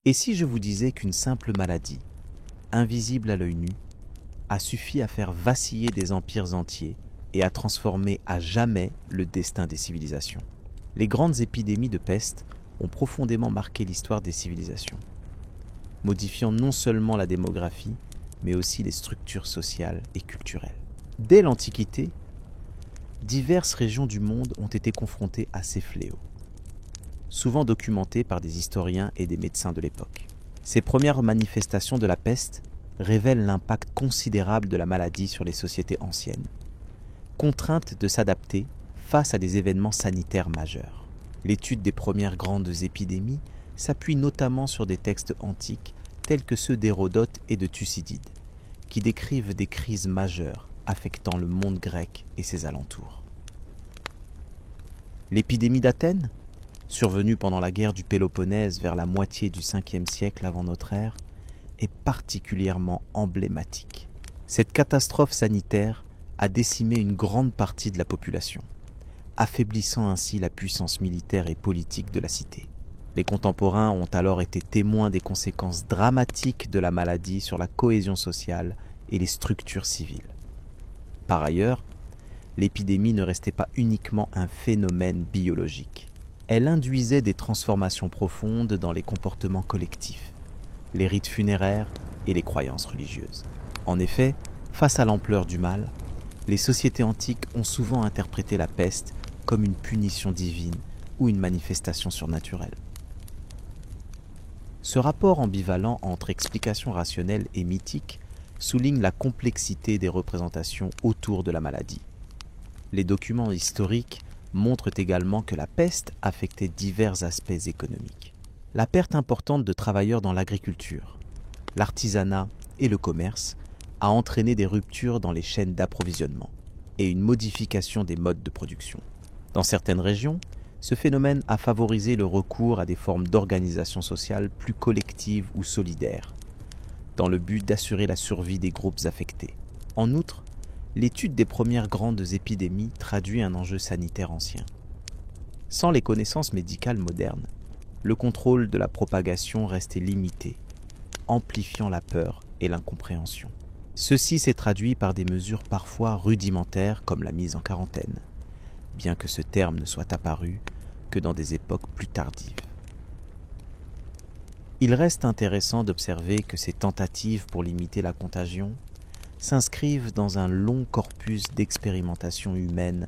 Et si je vous disais qu'une simple maladie, invisible à l'œil nu, a suffi à faire vaciller des empires entiers et à transformer à jamais le destin des civilisations? Les grandes épidémies de peste ont profondément marqué l'histoire des civilisations, modifiant non seulement la démographie, mais aussi les structures sociales et culturelles. Dès l'Antiquité, diverses régions du monde ont été confrontées à ces fléaux, souvent documentés par des historiens et des médecins de l'époque. Ces premières manifestations de la peste révèlent l'impact considérable de la maladie sur les sociétés anciennes, contraintes de s'adapter face à des événements sanitaires majeurs. L'étude des premières grandes épidémies s'appuie notamment sur des textes antiques tels que ceux d'Hérodote et de Thucydide, qui décrivent des crises majeures affectant le monde grec et ses alentours. L'épidémie d'Athènes, survenue pendant la guerre du Péloponnèse vers la moitié du 5e siècle avant notre ère, est particulièrement emblématique. Cette catastrophe sanitaire a décimé une grande partie de la population, affaiblissant ainsi la puissance militaire et politique de la cité. Les contemporains ont alors été témoins des conséquences dramatiques de la maladie sur la cohésion sociale et les structures civiles. Par ailleurs, l'épidémie ne restait pas uniquement un phénomène biologique. Elle induisait des transformations profondes dans les comportements collectifs, les rites funéraires et les croyances religieuses. En effet, face à l'ampleur du mal, les sociétés antiques ont souvent interprété la peste comme une punition divine ou une manifestation surnaturelle. Ce rapport ambivalent entre explication rationnelle et mythique souligne la complexité des représentations autour de la maladie. Les documents historiques montrent également que la peste affectait divers aspects économiques. La perte importante de travailleurs dans l'agriculture, l'artisanat et le commerce a entraîné des ruptures dans les chaînes d'approvisionnement et une modification des modes de production. Dans certaines régions, ce phénomène a favorisé le recours à des formes d'organisation sociale plus collectives ou solidaires, dans le but d'assurer la survie des groupes affectés. En outre, l'étude des premières grandes épidémies traduit un enjeu sanitaire ancien. Sans les connaissances médicales modernes, le contrôle de la propagation restait limité, amplifiant la peur et l'incompréhension. Ceci s'est traduit par des mesures parfois rudimentaires comme la mise en quarantaine, bien que ce terme ne soit apparu que dans des époques plus tardives. Il reste intéressant d'observer que ces tentatives pour limiter la contagion s'inscrivent dans un long corpus d'expérimentation humaine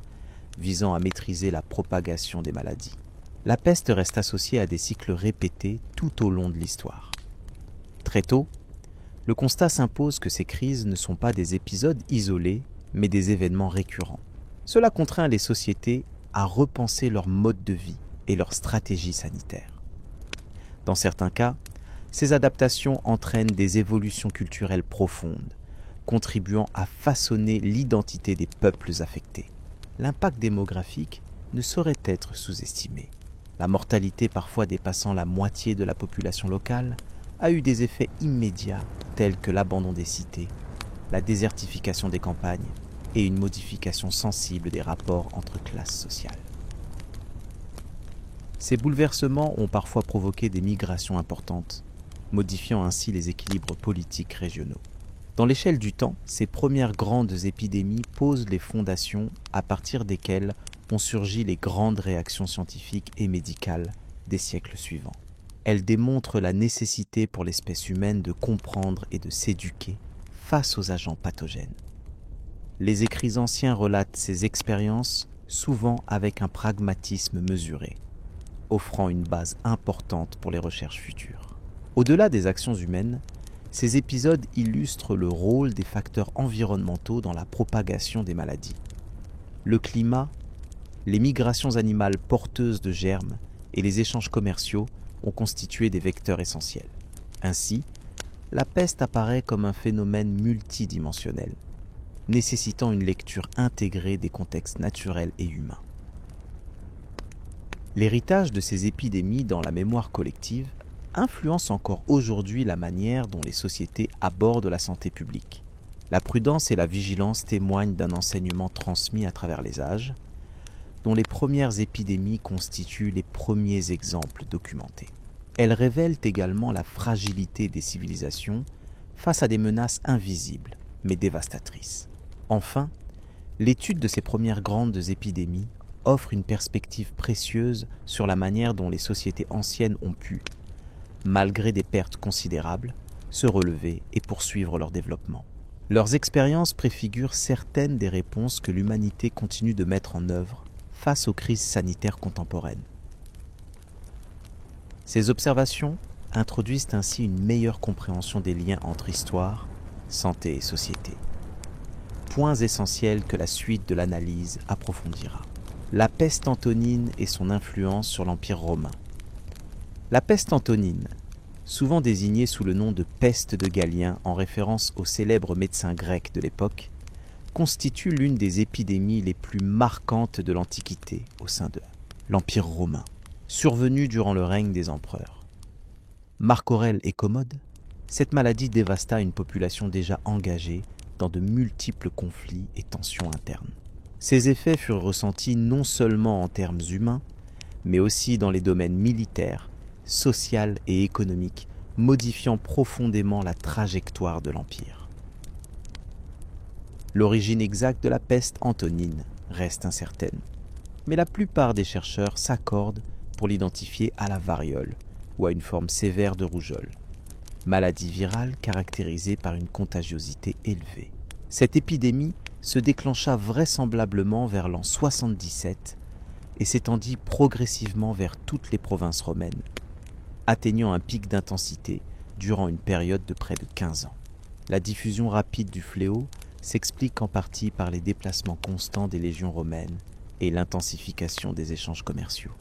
visant à maîtriser la propagation des maladies. La peste reste associée à des cycles répétés tout au long de l'histoire. Très tôt, le constat s'impose que ces crises ne sont pas des épisodes isolés, mais des événements récurrents. Cela contraint les sociétés à repenser leur mode de vie et leur stratégie sanitaire. Dans certains cas, ces adaptations entraînent des évolutions culturelles profondes, contribuant à façonner l'identité des peuples affectés. L'impact démographique ne saurait être sous-estimé. La mortalité parfois dépassant la moitié de la population locale a eu des effets immédiats tels que l'abandon des cités, la désertification des campagnes et une modification sensible des rapports entre classes sociales. Ces bouleversements ont parfois provoqué des migrations importantes, modifiant ainsi les équilibres politiques régionaux. Dans l'échelle du temps, ces premières grandes épidémies posent les fondations à partir desquelles ont surgi les grandes réactions scientifiques et médicales des siècles suivants. Elles démontrent la nécessité pour l'espèce humaine de comprendre et de s'éduquer face aux agents pathogènes. Les écrits anciens relatent ces expériences souvent avec un pragmatisme mesuré, offrant une base importante pour les recherches futures. Au-delà des actions humaines, ces épisodes illustrent le rôle des facteurs environnementaux dans la propagation des maladies. Le climat, les migrations animales porteuses de germes et les échanges commerciaux ont constitué des vecteurs essentiels. Ainsi, la peste apparaît comme un phénomène multidimensionnel, nécessitant une lecture intégrée des contextes naturels et humains. L'héritage de ces épidémies dans la mémoire collective influence encore aujourd'hui la manière dont les sociétés abordent la santé publique. La prudence et la vigilance témoignent d'un enseignement transmis à travers les âges, dont les premières épidémies constituent les premiers exemples documentés. elles révèlent également la fragilité des civilisations face à des menaces invisibles mais dévastatrices. Enfin, l'étude de ces premières grandes épidémies offre une perspective précieuse sur la manière dont les sociétés anciennes ont pu, malgré des pertes considérables, se relever et poursuivre leur développement. Leurs expériences préfigurent certaines des réponses que l'humanité continue de mettre en œuvre face aux crises sanitaires contemporaines. Ces observations introduisent ainsi une meilleure compréhension des liens entre histoire, santé et société. Points essentiels que la suite de l'analyse approfondira. La peste antonine et son influence sur l'Empire romain. La peste antonine, souvent désignée sous le nom de peste de Galien en référence au célèbre médecin grec de l'époque, constitue l'une des épidémies les plus marquantes de l'Antiquité au sein de l'Empire romain, survenue durant le règne des empereurs. Marc Aurèle et Commode, cette maladie dévasta une population déjà engagée dans de multiples conflits et tensions internes. Ces effets furent ressentis non seulement en termes humains, mais aussi dans les domaines militaires, social et économique, modifiant profondément la trajectoire de l'Empire. L'origine exacte de la peste antonine reste incertaine, mais la plupart des chercheurs s'accordent pour l'identifier à la variole ou à une forme sévère de rougeole, maladie virale caractérisée par une contagiosité élevée. Cette épidémie se déclencha vraisemblablement vers l'an 77 et s'étendit progressivement vers toutes les provinces romaines, atteignant un pic d'intensité durant une période de près de 15 ans. La diffusion rapide du fléau s'explique en partie par les déplacements constants des légions romaines et l'intensification des échanges commerciaux.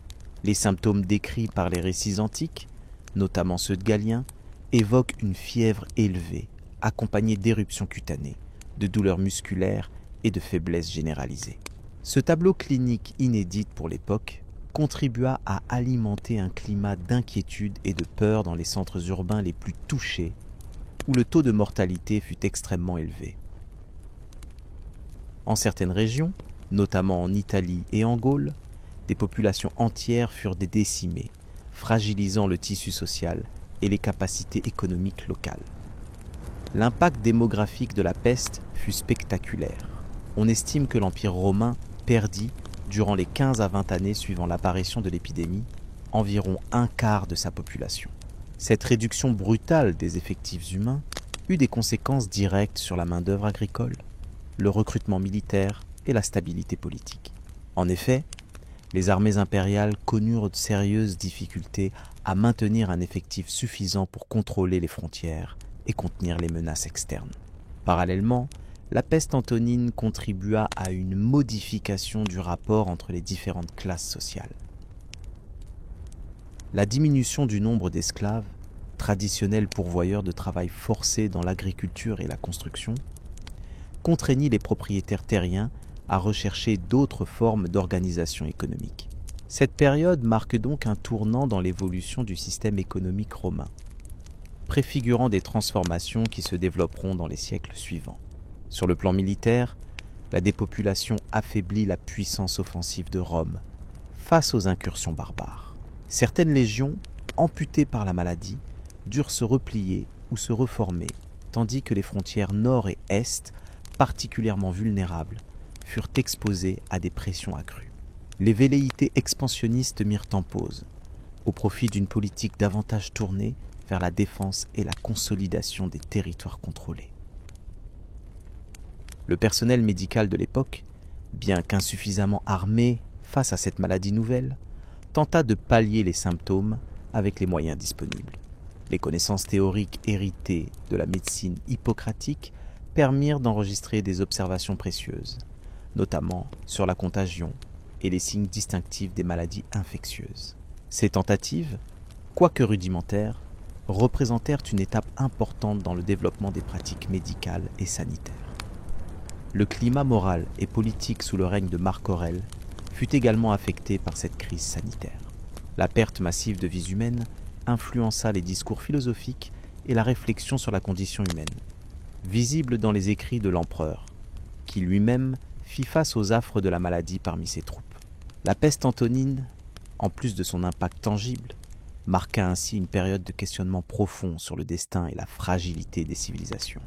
Les symptômes décrits par les récits antiques, notamment ceux de Galien, évoquent une fièvre élevée, accompagnée d'éruptions cutanées, de douleurs musculaires et de faiblesse généralisée. Ce tableau clinique inédit pour l'époque contribua à alimenter un climat d'inquiétude et de peur dans les centres urbains les plus touchés, où le taux de mortalité fut extrêmement élevé. En certaines régions, notamment en Italie et en Gaule, des populations entières furent décimées, fragilisant le tissu social et les capacités économiques locales. L'impact démographique de la peste fut spectaculaire. On estime que l'Empire romain perdit, durant les 15 à 20 années suivant l'apparition de l'épidémie, environ un quart de sa population. Cette réduction brutale des effectifs humains eut des conséquences directes sur la main-d'œuvre agricole, le recrutement militaire et la stabilité politique. En effet, les armées impériales connurent de sérieuses difficultés à maintenir un effectif suffisant pour contrôler les frontières et contenir les menaces externes. Parallèlement, la peste antonine contribua à une modification du rapport entre les différentes classes sociales. La diminution du nombre d'esclaves, traditionnels pourvoyeurs de travail forcé dans l'agriculture et la construction, contraignit les propriétaires terriens à rechercher d'autres formes d'organisation économique. Cette période marque donc un tournant dans l'évolution du système économique romain, préfigurant des transformations qui se développeront dans les siècles suivants. Sur le plan militaire, la dépopulation affaiblit la puissance offensive de Rome face aux incursions barbares. Certaines légions, amputées par la maladie, durent se replier ou se reformer, tandis que les frontières nord et est, particulièrement vulnérables, furent exposées à des pressions accrues. Les velléités expansionnistes mirent en pause, au profit d'une politique davantage tournée vers la défense et la consolidation des territoires contrôlés. Le personnel médical de l'époque, bien qu'insuffisamment armé face à cette maladie nouvelle, tenta de pallier les symptômes avec les moyens disponibles. Les connaissances théoriques héritées de la médecine hippocratique permirent d'enregistrer des observations précieuses, notamment sur la contagion et les signes distinctifs des maladies infectieuses. Ces tentatives, quoique rudimentaires, représentèrent une étape importante dans le développement des pratiques médicales et sanitaires. Le climat moral et politique sous le règne de Marc Aurèle fut également affecté par cette crise sanitaire. La perte massive de vies humaines influença les discours philosophiques et la réflexion sur la condition humaine, visible dans les écrits de l'empereur, qui lui-même fit face aux affres de la maladie parmi ses troupes. La peste antonine, en plus de son impact tangible, marqua ainsi une période de questionnement profond sur le destin et la fragilité des civilisations.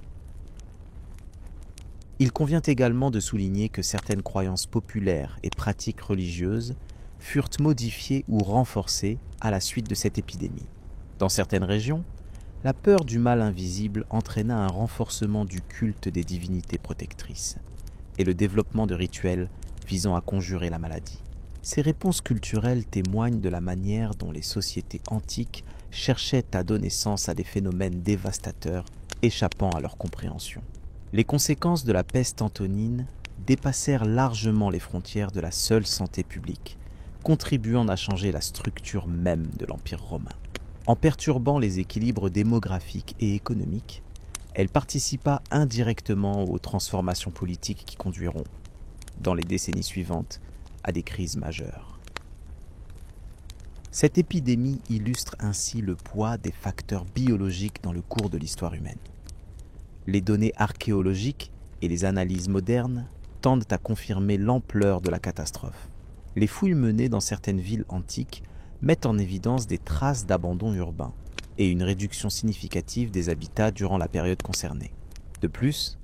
Il convient également de souligner que certaines croyances populaires et pratiques religieuses furent modifiées ou renforcées à la suite de cette épidémie. Dans certaines régions, la peur du mal invisible entraîna un renforcement du culte des divinités protectrices et le développement de rituels visant à conjurer la maladie. Ces réponses culturelles témoignent de la manière dont les sociétés antiques cherchaient à donner sens à des phénomènes dévastateurs échappant à leur compréhension. Les conséquences de la peste antonine dépassèrent largement les frontières de la seule santé publique, contribuant à changer la structure même de l'Empire romain. En perturbant les équilibres démographiques et économiques, elle participa indirectement aux transformations politiques qui conduiront, dans les décennies suivantes, à des crises majeures. Cette épidémie illustre ainsi le poids des facteurs biologiques dans le cours de l'histoire humaine. Les données archéologiques et les analyses modernes tendent à confirmer l'ampleur de la catastrophe. Les fouilles menées dans certaines villes antiques mettent en évidence des traces d'abandon urbain et une réduction significative des habitats durant la période concernée. De plus,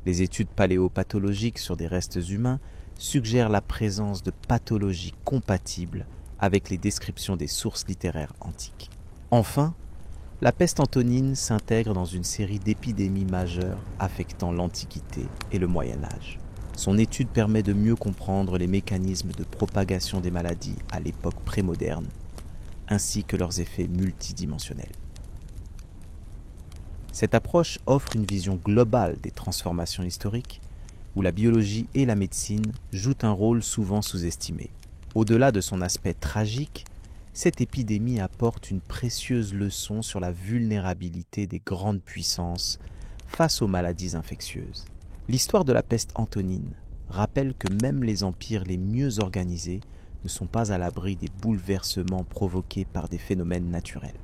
les études paléopathologiques sur des restes humains suggèrent la présence de pathologies compatibles avec les descriptions des sources littéraires antiques. Enfin, la peste antonine s'intègre dans une série d'épidémies majeures affectant l'Antiquité et le Moyen Âge. Son étude permet de mieux comprendre les mécanismes de propagation des maladies à l'époque prémoderne, ainsi que leurs effets multidimensionnels. Cette approche offre une vision globale des transformations historiques, où la biologie et la médecine jouent un rôle souvent sous-estimé. Au-delà de son aspect tragique, cette épidémie apporte une précieuse leçon sur la vulnérabilité des grandes puissances face aux maladies infectieuses. L'histoire de la peste antonine rappelle que même les empires les mieux organisés ne sont pas à l'abri des bouleversements provoqués par des phénomènes naturels.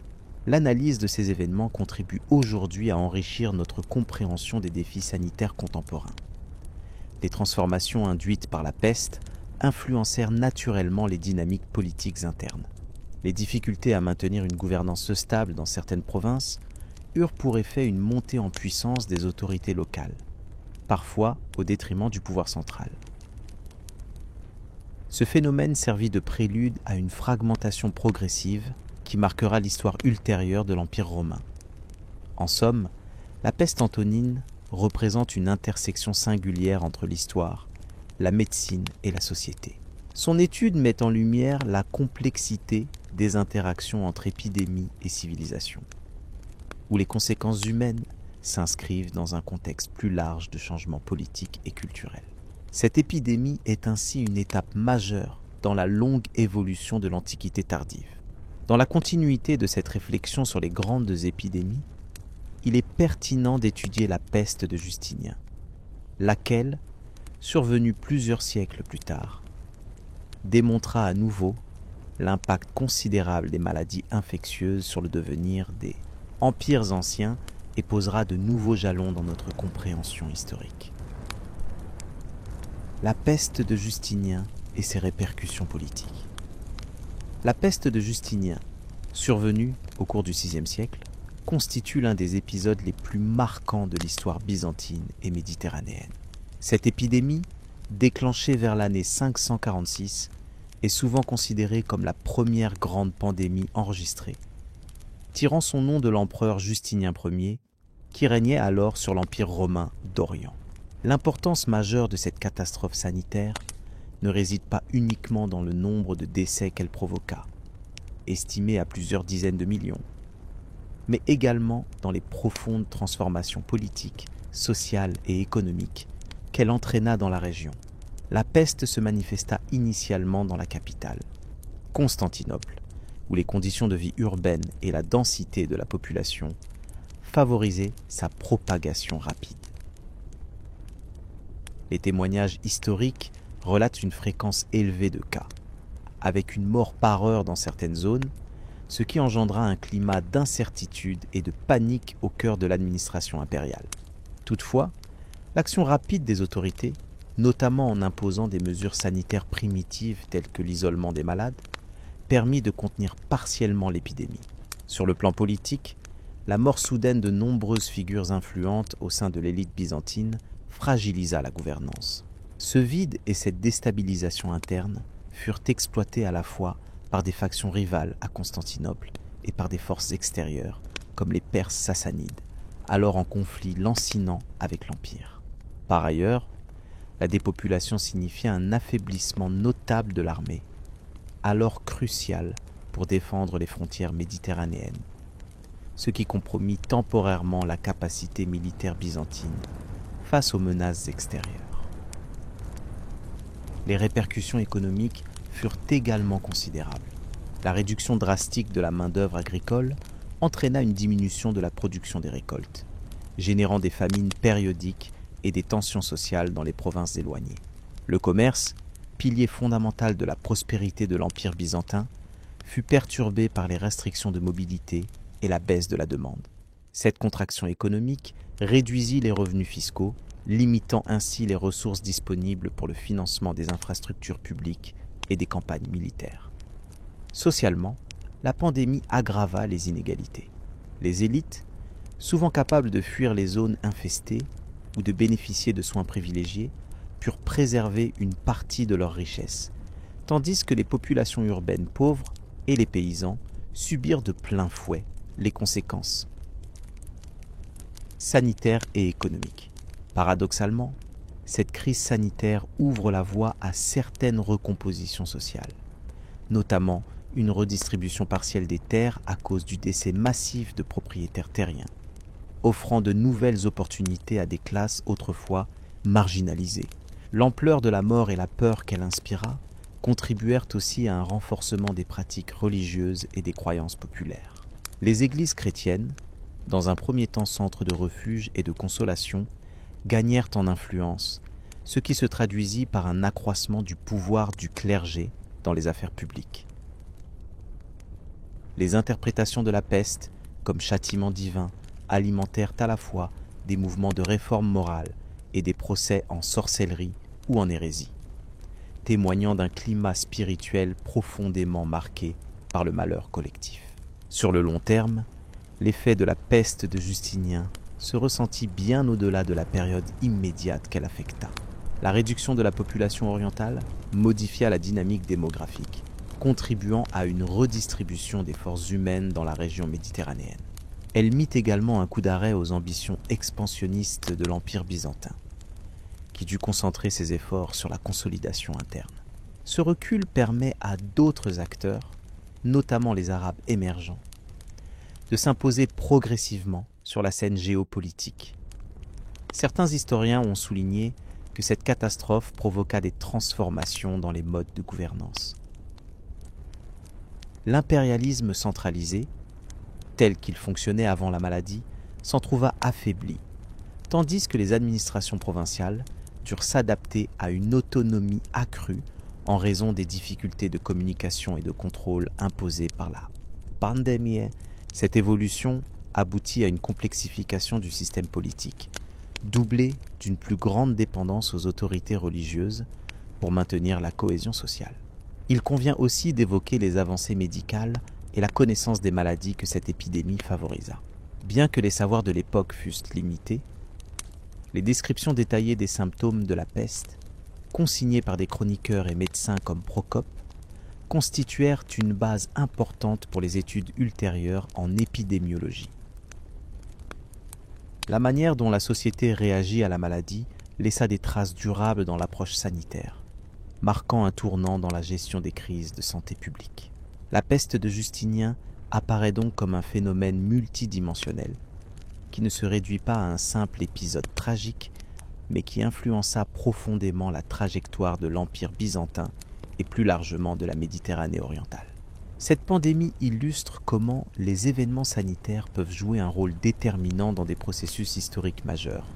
L'analyse de ces événements contribue aujourd'hui à enrichir notre compréhension des défis sanitaires contemporains. Les transformations induites par la peste influencèrent naturellement les dynamiques politiques internes. Les difficultés à maintenir une gouvernance stable dans certaines provinces eurent pour effet une montée en puissance des autorités locales, parfois au détriment du pouvoir central. Ce phénomène servit de prélude à une fragmentation progressive qui marquera l'histoire ultérieure de l'Empire romain. En somme, la peste antonine représente une intersection singulière entre l'histoire, la médecine et la société. Son étude met en lumière la complexité des interactions entre épidémies et civilisation, où les conséquences humaines s'inscrivent dans un contexte plus large de changements politiques et culturels. Cette épidémie est ainsi une étape majeure dans la longue évolution de l'Antiquité tardive. Dans la continuité de cette réflexion sur les grandes épidémies, il est pertinent d'étudier la peste de Justinien, laquelle, survenue plusieurs siècles plus tard, démontra à nouveau l'impact considérable des maladies infectieuses sur le devenir des empires anciens et posera de nouveaux jalons dans notre compréhension historique. La peste de Justinien et ses répercussions politiques. La peste de Justinien, survenue au cours du VIe siècle, constitue l'un des épisodes les plus marquants de l'histoire byzantine et méditerranéenne. Cette épidémie, déclenchée vers l'année 546, est souvent considérée comme la première grande pandémie enregistrée, tirant son nom de l'empereur Justinien Ier, qui régnait alors sur l'Empire romain d'Orient. L'importance majeure de cette catastrophe sanitaire ne réside pas uniquement dans le nombre de décès qu'elle provoqua, estimé à plusieurs dizaines de millions, mais également dans les profondes transformations politiques, sociales et économiques qu'elle entraîna dans la région. La peste se manifesta initialement dans la capitale, Constantinople, où les conditions de vie urbaine et la densité de la population favorisaient sa propagation rapide. Les témoignages historiques relatent une fréquence élevée de cas, avec une mort par heure dans certaines zones, ce qui engendra un climat d'incertitude et de panique au cœur de l'administration impériale. Toutefois, l'action rapide des autorités, notamment en imposant des mesures sanitaires primitives telles que l'isolement des malades, permit de contenir partiellement l'épidémie. Sur le plan politique, la mort soudaine de nombreuses figures influentes au sein de l'élite byzantine fragilisa la gouvernance. Ce vide et cette déstabilisation interne furent exploités à la fois par des factions rivales à Constantinople et par des forces extérieures, comme les Perses sassanides, alors en conflit lancinant avec l'Empire. Par ailleurs, la dépopulation signifiait un affaiblissement notable de l'armée, alors crucial pour défendre les frontières méditerranéennes, ce qui compromit temporairement la capacité militaire byzantine face aux menaces extérieures. Les répercussions économiques furent également considérables. La réduction drastique de la main-d'œuvre agricole entraîna une diminution de la production des récoltes, générant des famines périodiques et des tensions sociales dans les provinces éloignées. Le commerce, pilier fondamental de la prospérité de l'Empire byzantin, fut perturbé par les restrictions de mobilité et la baisse de la demande. Cette contraction économique réduisit les revenus fiscaux, limitant ainsi les ressources disponibles pour le financement des infrastructures publiques et des campagnes militaires. Socialement, la pandémie aggrava les inégalités. Les élites, souvent capables de fuir les zones infestées ou de bénéficier de soins privilégiés, purent préserver une partie de leurs richesses, tandis que les populations urbaines pauvres et les paysans subirent de plein fouet les conséquences sanitaires et économiques. Paradoxalement, cette crise sanitaire ouvre la voie à certaines recompositions sociales, notamment une redistribution partielle des terres à cause du décès massif de propriétaires terriens, offrant de nouvelles opportunités à des classes autrefois marginalisées. L'ampleur de la mort et la peur qu'elle inspira contribuèrent aussi à un renforcement des pratiques religieuses et des croyances populaires. Les églises chrétiennes, dans un premier temps centre de refuge et de consolation, gagnèrent en influence, ce qui se traduisit par un accroissement du pouvoir du clergé dans les affaires publiques. Les interprétations de la peste, comme châtiment divin, alimentèrent à la fois des mouvements de réforme morale et des procès en sorcellerie ou en hérésie, témoignant d'un climat spirituel profondément marqué par le malheur collectif. Sur le long terme, l'effet de la peste de Justinien se ressentit bien au-delà de la période immédiate qu'elle affecta. La réduction de la population orientale modifia la dynamique démographique, contribuant à une redistribution des forces humaines dans la région méditerranéenne. Elle mit également un coup d'arrêt aux ambitions expansionnistes de l'Empire byzantin, qui dut concentrer ses efforts sur la consolidation interne. Ce recul permet à d'autres acteurs, notamment les Arabes émergents, de s'imposer progressivement sur la scène géopolitique. Certains historiens ont souligné que cette catastrophe provoqua des transformations dans les modes de gouvernance. L'impérialisme centralisé, tel qu'il fonctionnait avant la maladie, s'en trouva affaibli, tandis que les administrations provinciales durent s'adapter à une autonomie accrue en raison des difficultés de communication et de contrôle imposées par la pandémie. Cette évolution aboutit à une complexification du système politique, doublée d'une plus grande dépendance aux autorités religieuses pour maintenir la cohésion sociale. Il convient aussi d'évoquer les avancées médicales et la connaissance des maladies que cette épidémie favorisa. Bien que les savoirs de l'époque fussent limités, les descriptions détaillées des symptômes de la peste, consignées par des chroniqueurs et médecins comme Procope, constituèrent une base importante pour les études ultérieures en épidémiologie. La manière dont la société réagit à la maladie laissa des traces durables dans l'approche sanitaire, marquant un tournant dans la gestion des crises de santé publique. La peste de Justinien apparaît donc comme un phénomène multidimensionnel, qui ne se réduit pas à un simple épisode tragique, mais qui influença profondément la trajectoire de l'Empire byzantin et plus largement de la Méditerranée orientale. Cette pandémie illustre comment les événements sanitaires peuvent jouer un rôle déterminant dans des processus historiques majeurs,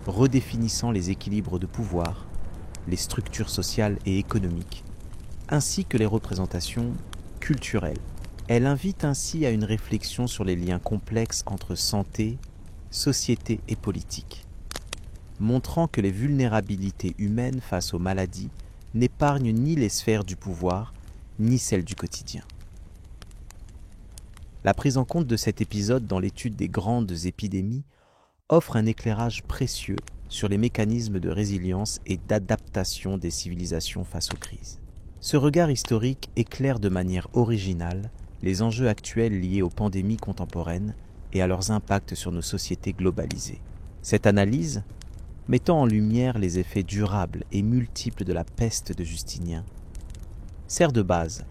redéfinissant les équilibres de pouvoir, les structures sociales et économiques, ainsi que les représentations culturelles. Elle invite ainsi à une réflexion sur les liens complexes entre santé, société et politique, montrant que les vulnérabilités humaines face aux maladies n'épargnent ni les sphères du pouvoir, ni celles du quotidien. La prise en compte de cet épisode dans l'étude des grandes épidémies offre un éclairage précieux sur les mécanismes de résilience et d'adaptation des civilisations face aux crises. Ce regard historique éclaire de manière originale les enjeux actuels liés aux pandémies contemporaines et à leurs impacts sur nos sociétés globalisées. Cette analyse, mettant en lumière les effets durables et multiples de la peste de Justinien, sert de base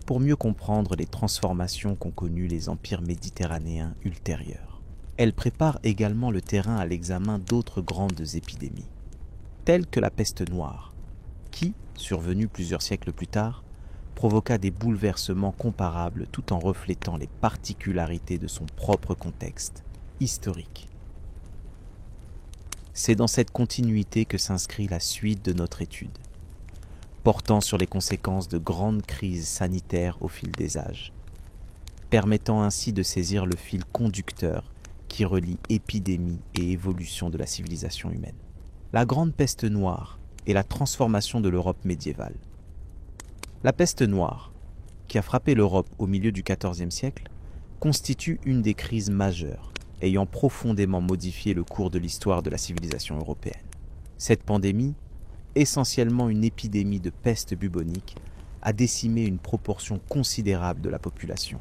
pour mieux comprendre les transformations qu'ont connues les empires méditerranéens ultérieurs. Elle prépare également le terrain à l'examen d'autres grandes épidémies, telles que la peste noire, qui, survenue plusieurs siècles plus tard, provoqua des bouleversements comparables tout en reflétant les particularités de son propre contexte historique. C'est dans cette continuité que s'inscrit la suite de notre étude, portant sur les conséquences de grandes crises sanitaires au fil des âges, permettant ainsi de saisir le fil conducteur qui relie épidémie et évolution de la civilisation humaine. La grande peste noire et la transformation de l'Europe médiévale. La peste noire, qui a frappé l'Europe au milieu du XIVe siècle, constitue une des crises majeures, ayant profondément modifié le cours de l'histoire de la civilisation européenne. Cette pandémie, essentiellement une épidémie de peste bubonique, a décimé une proportion considérable de la population,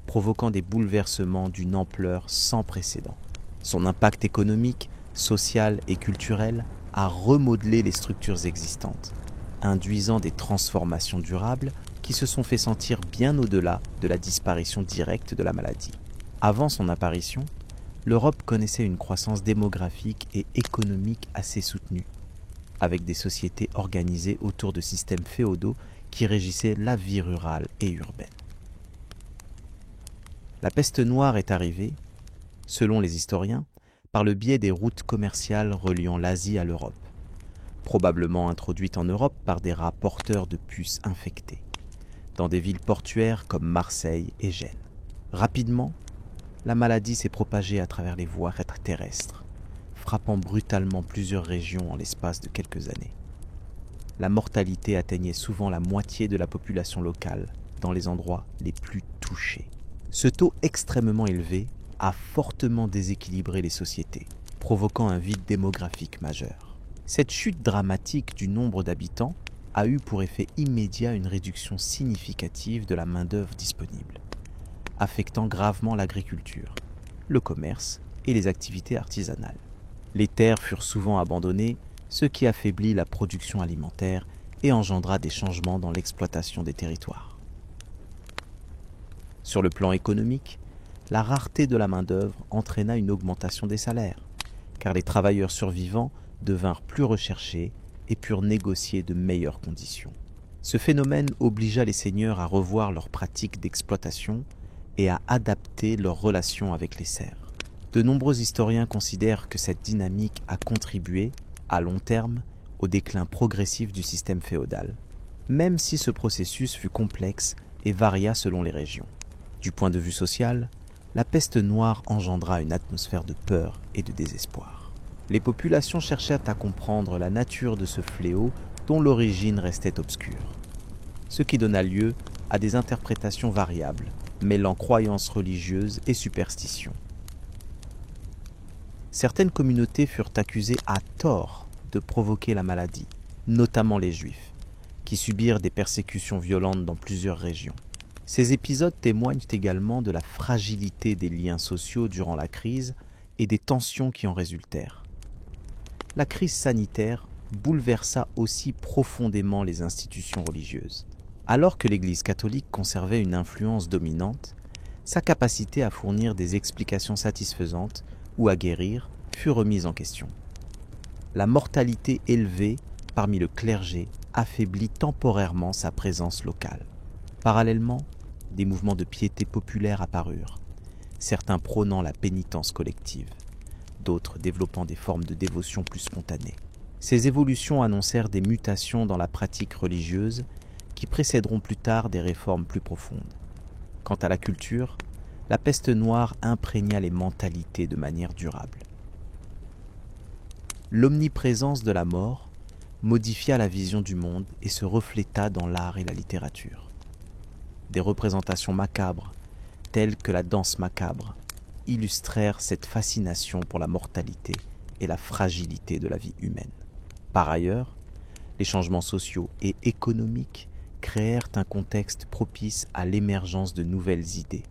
provoquant des bouleversements d'une ampleur sans précédent. Son impact économique, social et culturel a remodelé les structures existantes, induisant des transformations durables qui se sont fait sentir bien au-delà de la disparition directe de la maladie. Avant son apparition, l'Europe connaissait une croissance démographique et économique assez soutenue, avec des sociétés organisées autour de systèmes féodaux qui régissaient la vie rurale et urbaine. La peste noire est arrivée, selon les historiens, par le biais des routes commerciales reliant l'Asie à l'Europe, probablement introduite en Europe par des rats porteurs de puces infectées, dans des villes portuaires comme Marseille et Gênes. Rapidement, la maladie s'est propagée à travers les voies terrestres, frappant brutalement plusieurs régions en l'espace de quelques années. La mortalité atteignait souvent la moitié de la population locale dans les endroits les plus touchés. Ce taux extrêmement élevé a fortement déséquilibré les sociétés, provoquant un vide démographique majeur. Cette chute dramatique du nombre d'habitants a eu pour effet immédiat une réduction significative de la main-d'œuvre disponible, affectant gravement l'agriculture, le commerce et les activités artisanales. Les terres furent souvent abandonnées, ce qui affaiblit la production alimentaire et engendra des changements dans l'exploitation des territoires. Sur le plan économique, la rareté de la main-d'œuvre entraîna une augmentation des salaires, car les travailleurs survivants devinrent plus recherchés et purent négocier de meilleures conditions. Ce phénomène obligea les seigneurs à revoir leurs pratiques d'exploitation et à adapter leurs relations avec les serfs. De nombreux historiens considèrent que cette dynamique a contribué, à long terme, au déclin progressif du système féodal, même si ce processus fut complexe et varia selon les régions. Du point de vue social, la peste noire engendra une atmosphère de peur et de désespoir. Les populations cherchèrent à comprendre la nature de ce fléau dont l'origine restait obscure, ce qui donna lieu à des interprétations variables, mêlant croyances religieuses et superstitions. Certaines communautés furent accusées à tort de provoquer la maladie, notamment les Juifs, qui subirent des persécutions violentes dans plusieurs régions. Ces épisodes témoignent également de la fragilité des liens sociaux durant la crise et des tensions qui en résultèrent. La crise sanitaire bouleversa aussi profondément les institutions religieuses. Alors que l'Église catholique conservait une influence dominante, sa capacité à fournir des explications satisfaisantes ou à guérir fut remise en question. La mortalité élevée parmi le clergé affaiblit temporairement sa présence locale. Parallèlement, des mouvements de piété populaire apparurent, certains prônant la pénitence collective, d'autres développant des formes de dévotion plus spontanées. Ces évolutions annoncèrent des mutations dans la pratique religieuse qui précéderont plus tard des réformes plus profondes. Quant à la culture, la peste noire imprégna les mentalités de manière durable. L'omniprésence de la mort modifia la vision du monde et se refléta dans l'art et la littérature. Des représentations macabres, telles que la danse macabre, illustrèrent cette fascination pour la mortalité et la fragilité de la vie humaine. Par ailleurs, les changements sociaux et économiques créèrent un contexte propice à l'émergence de nouvelles idées,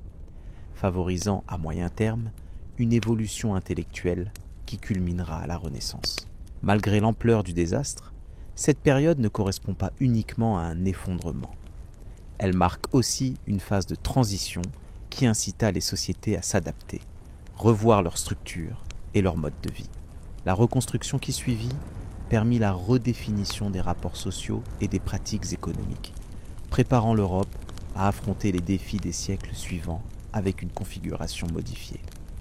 favorisant à moyen terme une évolution intellectuelle qui culminera à la Renaissance. Malgré l'ampleur du désastre, cette période ne correspond pas uniquement à un effondrement. Elle marque aussi une phase de transition qui incita les sociétés à s'adapter, revoir leur structure et leur mode de vie. La reconstruction qui suivit permit la redéfinition des rapports sociaux et des pratiques économiques, préparant l'Europe à affronter les défis des siècles suivants avec une configuration modifiée.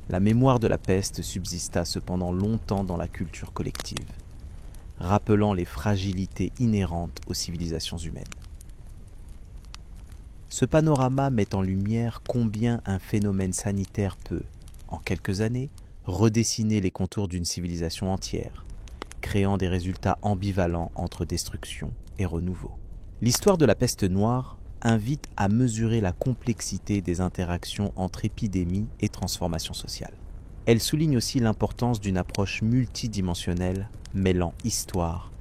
La mémoire de la peste subsista cependant longtemps dans la culture collective, rappelant les fragilités inhérentes aux civilisations humaines. Ce panorama met en lumière combien un phénomène sanitaire peut, en quelques années, redessiner les contours d'une civilisation entière, créant des résultats ambivalents entre destruction et renouveau. L'histoire de la peste noire invite à mesurer la complexité des interactions entre épidémie et transformation sociale. Elle souligne aussi l'importance d'une approche multidimensionnelle mêlant histoire,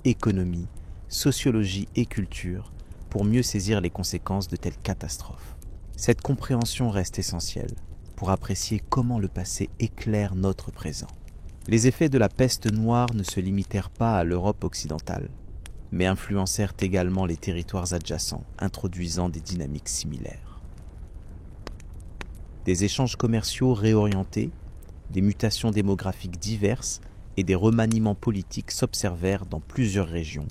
économie, sociologie et culture pour mieux saisir les conséquences de telles catastrophes. Cette compréhension reste essentielle pour apprécier comment le passé éclaire notre présent. Les effets de la peste noire ne se limitèrent pas à l'Europe occidentale, mais influencèrent également les territoires adjacents, introduisant des dynamiques similaires. Des échanges commerciaux réorientés, des mutations démographiques diverses et des remaniements politiques s'observèrent dans plusieurs régions,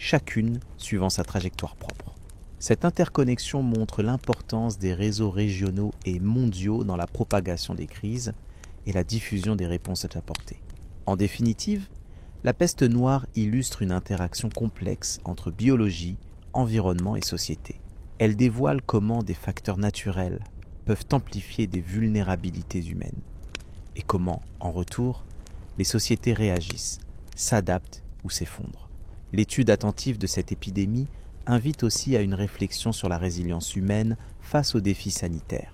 chacune suivant sa trajectoire propre. Cette interconnexion montre l'importance des réseaux régionaux et mondiaux dans la propagation des crises et la diffusion des réponses apportées. En définitive, la peste noire illustre une interaction complexe entre biologie, environnement et société. Elle dévoile comment des facteurs naturels peuvent amplifier des vulnérabilités humaines et comment, en retour, les sociétés réagissent, s'adaptent ou s'effondrent. L'étude attentive de cette épidémie invite aussi à une réflexion sur la résilience humaine face aux défis sanitaires,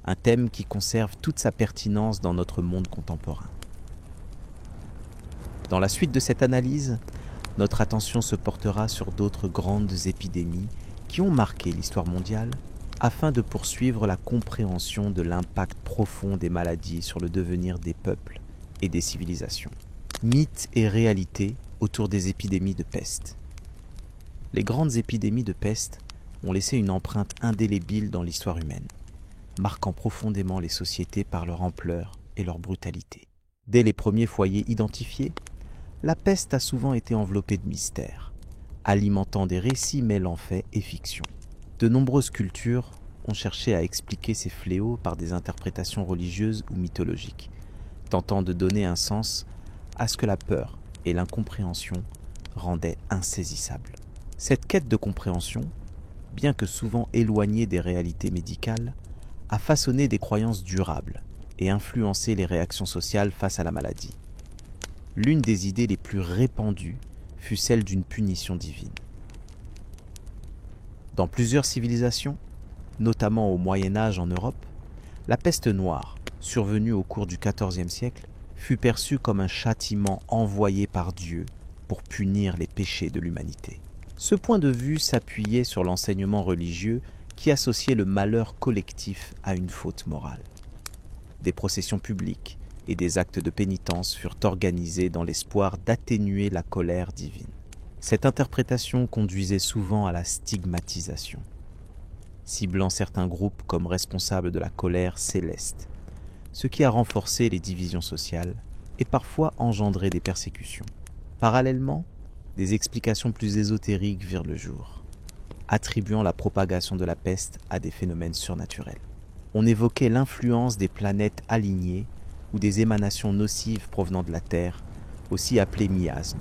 un thème qui conserve toute sa pertinence dans notre monde contemporain. Dans la suite de cette analyse, notre attention se portera sur d'autres grandes épidémies qui ont marqué l'histoire mondiale afin de poursuivre la compréhension de l'impact profond des maladies sur le devenir des peuples et des civilisations. Mythes et réalités autour des épidémies de peste. Les grandes épidémies de peste ont laissé une empreinte indélébile dans l'histoire humaine, marquant profondément les sociétés par leur ampleur et leur brutalité. Dès les premiers foyers identifiés, la peste a souvent été enveloppée de mystères, alimentant des récits mêlant faits et fiction. De nombreuses cultures ont cherché à expliquer ces fléaux par des interprétations religieuses ou mythologiques, tentant de donner un sens à ce que la peur et l'incompréhension rendaient insaisissable. Cette quête de compréhension, bien que souvent éloignée des réalités médicales, a façonné des croyances durables et influencé les réactions sociales face à la maladie. L'une des idées les plus répandues fut celle d'une punition divine. Dans plusieurs civilisations, notamment au Moyen Âge en Europe, la peste noire, survenue au cours du XIVe siècle, fut perçue comme un châtiment envoyé par Dieu pour punir les péchés de l'humanité. Ce point de vue s'appuyait sur l'enseignement religieux qui associait le malheur collectif à une faute morale. Des processions publiques et des actes de pénitence furent organisés dans l'espoir d'atténuer la colère divine. Cette interprétation conduisait souvent à la stigmatisation, ciblant certains groupes comme responsables de la colère céleste, ce qui a renforcé les divisions sociales et parfois engendré des persécutions. Parallèlement, des explications plus ésotériques virent le jour, attribuant la propagation de la peste à des phénomènes surnaturels. On évoquait l'influence des planètes alignées ou des émanations nocives provenant de la Terre, aussi appelées miasmes.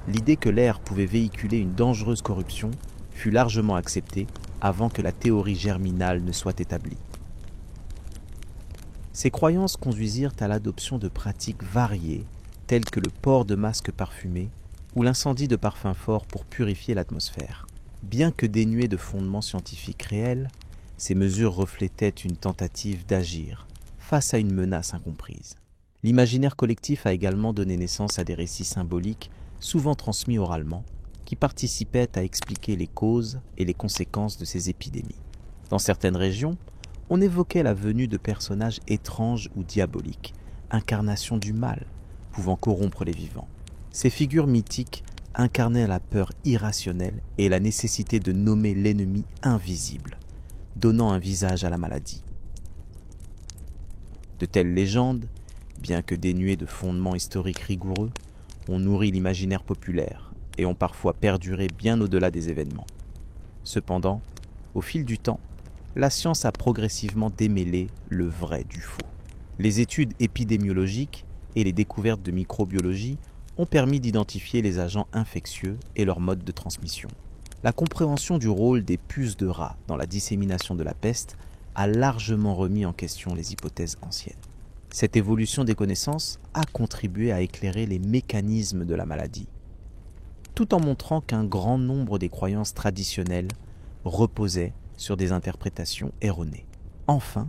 L'idée que l'air pouvait véhiculer une dangereuse corruption fut largement acceptée avant que la théorie germinale ne soit établie. Ces croyances conduisirent à l'adoption de pratiques variées, telles que le port de masques parfumés ou l'incendie de parfums forts pour purifier l'atmosphère. Bien que dénuées de fondements scientifiques réels, ces mesures reflétaient une tentative d'agir face à une menace incomprise. L'imaginaire collectif a également donné naissance à des récits symboliques, souvent transmis oralement, qui participaient à expliquer les causes et les conséquences de ces épidémies. Dans certaines régions, on évoquait la venue de personnages étranges ou diaboliques, incarnations du mal, pouvant corrompre les vivants. Ces figures mythiques incarnaient la peur irrationnelle et la nécessité de nommer l'ennemi invisible, donnant un visage à la maladie. De telles légendes, bien que dénuées de fondements historiques rigoureux, ont nourri l'imaginaire populaire et ont parfois perduré bien au-delà des événements. Cependant, au fil du temps, la science a progressivement démêlé le vrai du faux. Les études épidémiologiques et les découvertes de microbiologie ont permis d'identifier les agents infectieux et leur mode de transmission. La compréhension du rôle des puces de rat dans la dissémination de la peste a largement remis en question les hypothèses anciennes. Cette évolution des connaissances a contribué à éclairer les mécanismes de la maladie, tout en montrant qu'un grand nombre des croyances traditionnelles reposaient sur des interprétations erronées. Enfin,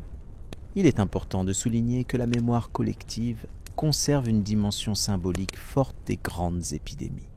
il est important de souligner que la mémoire collective conserve une dimension symbolique forte des grandes épidémies.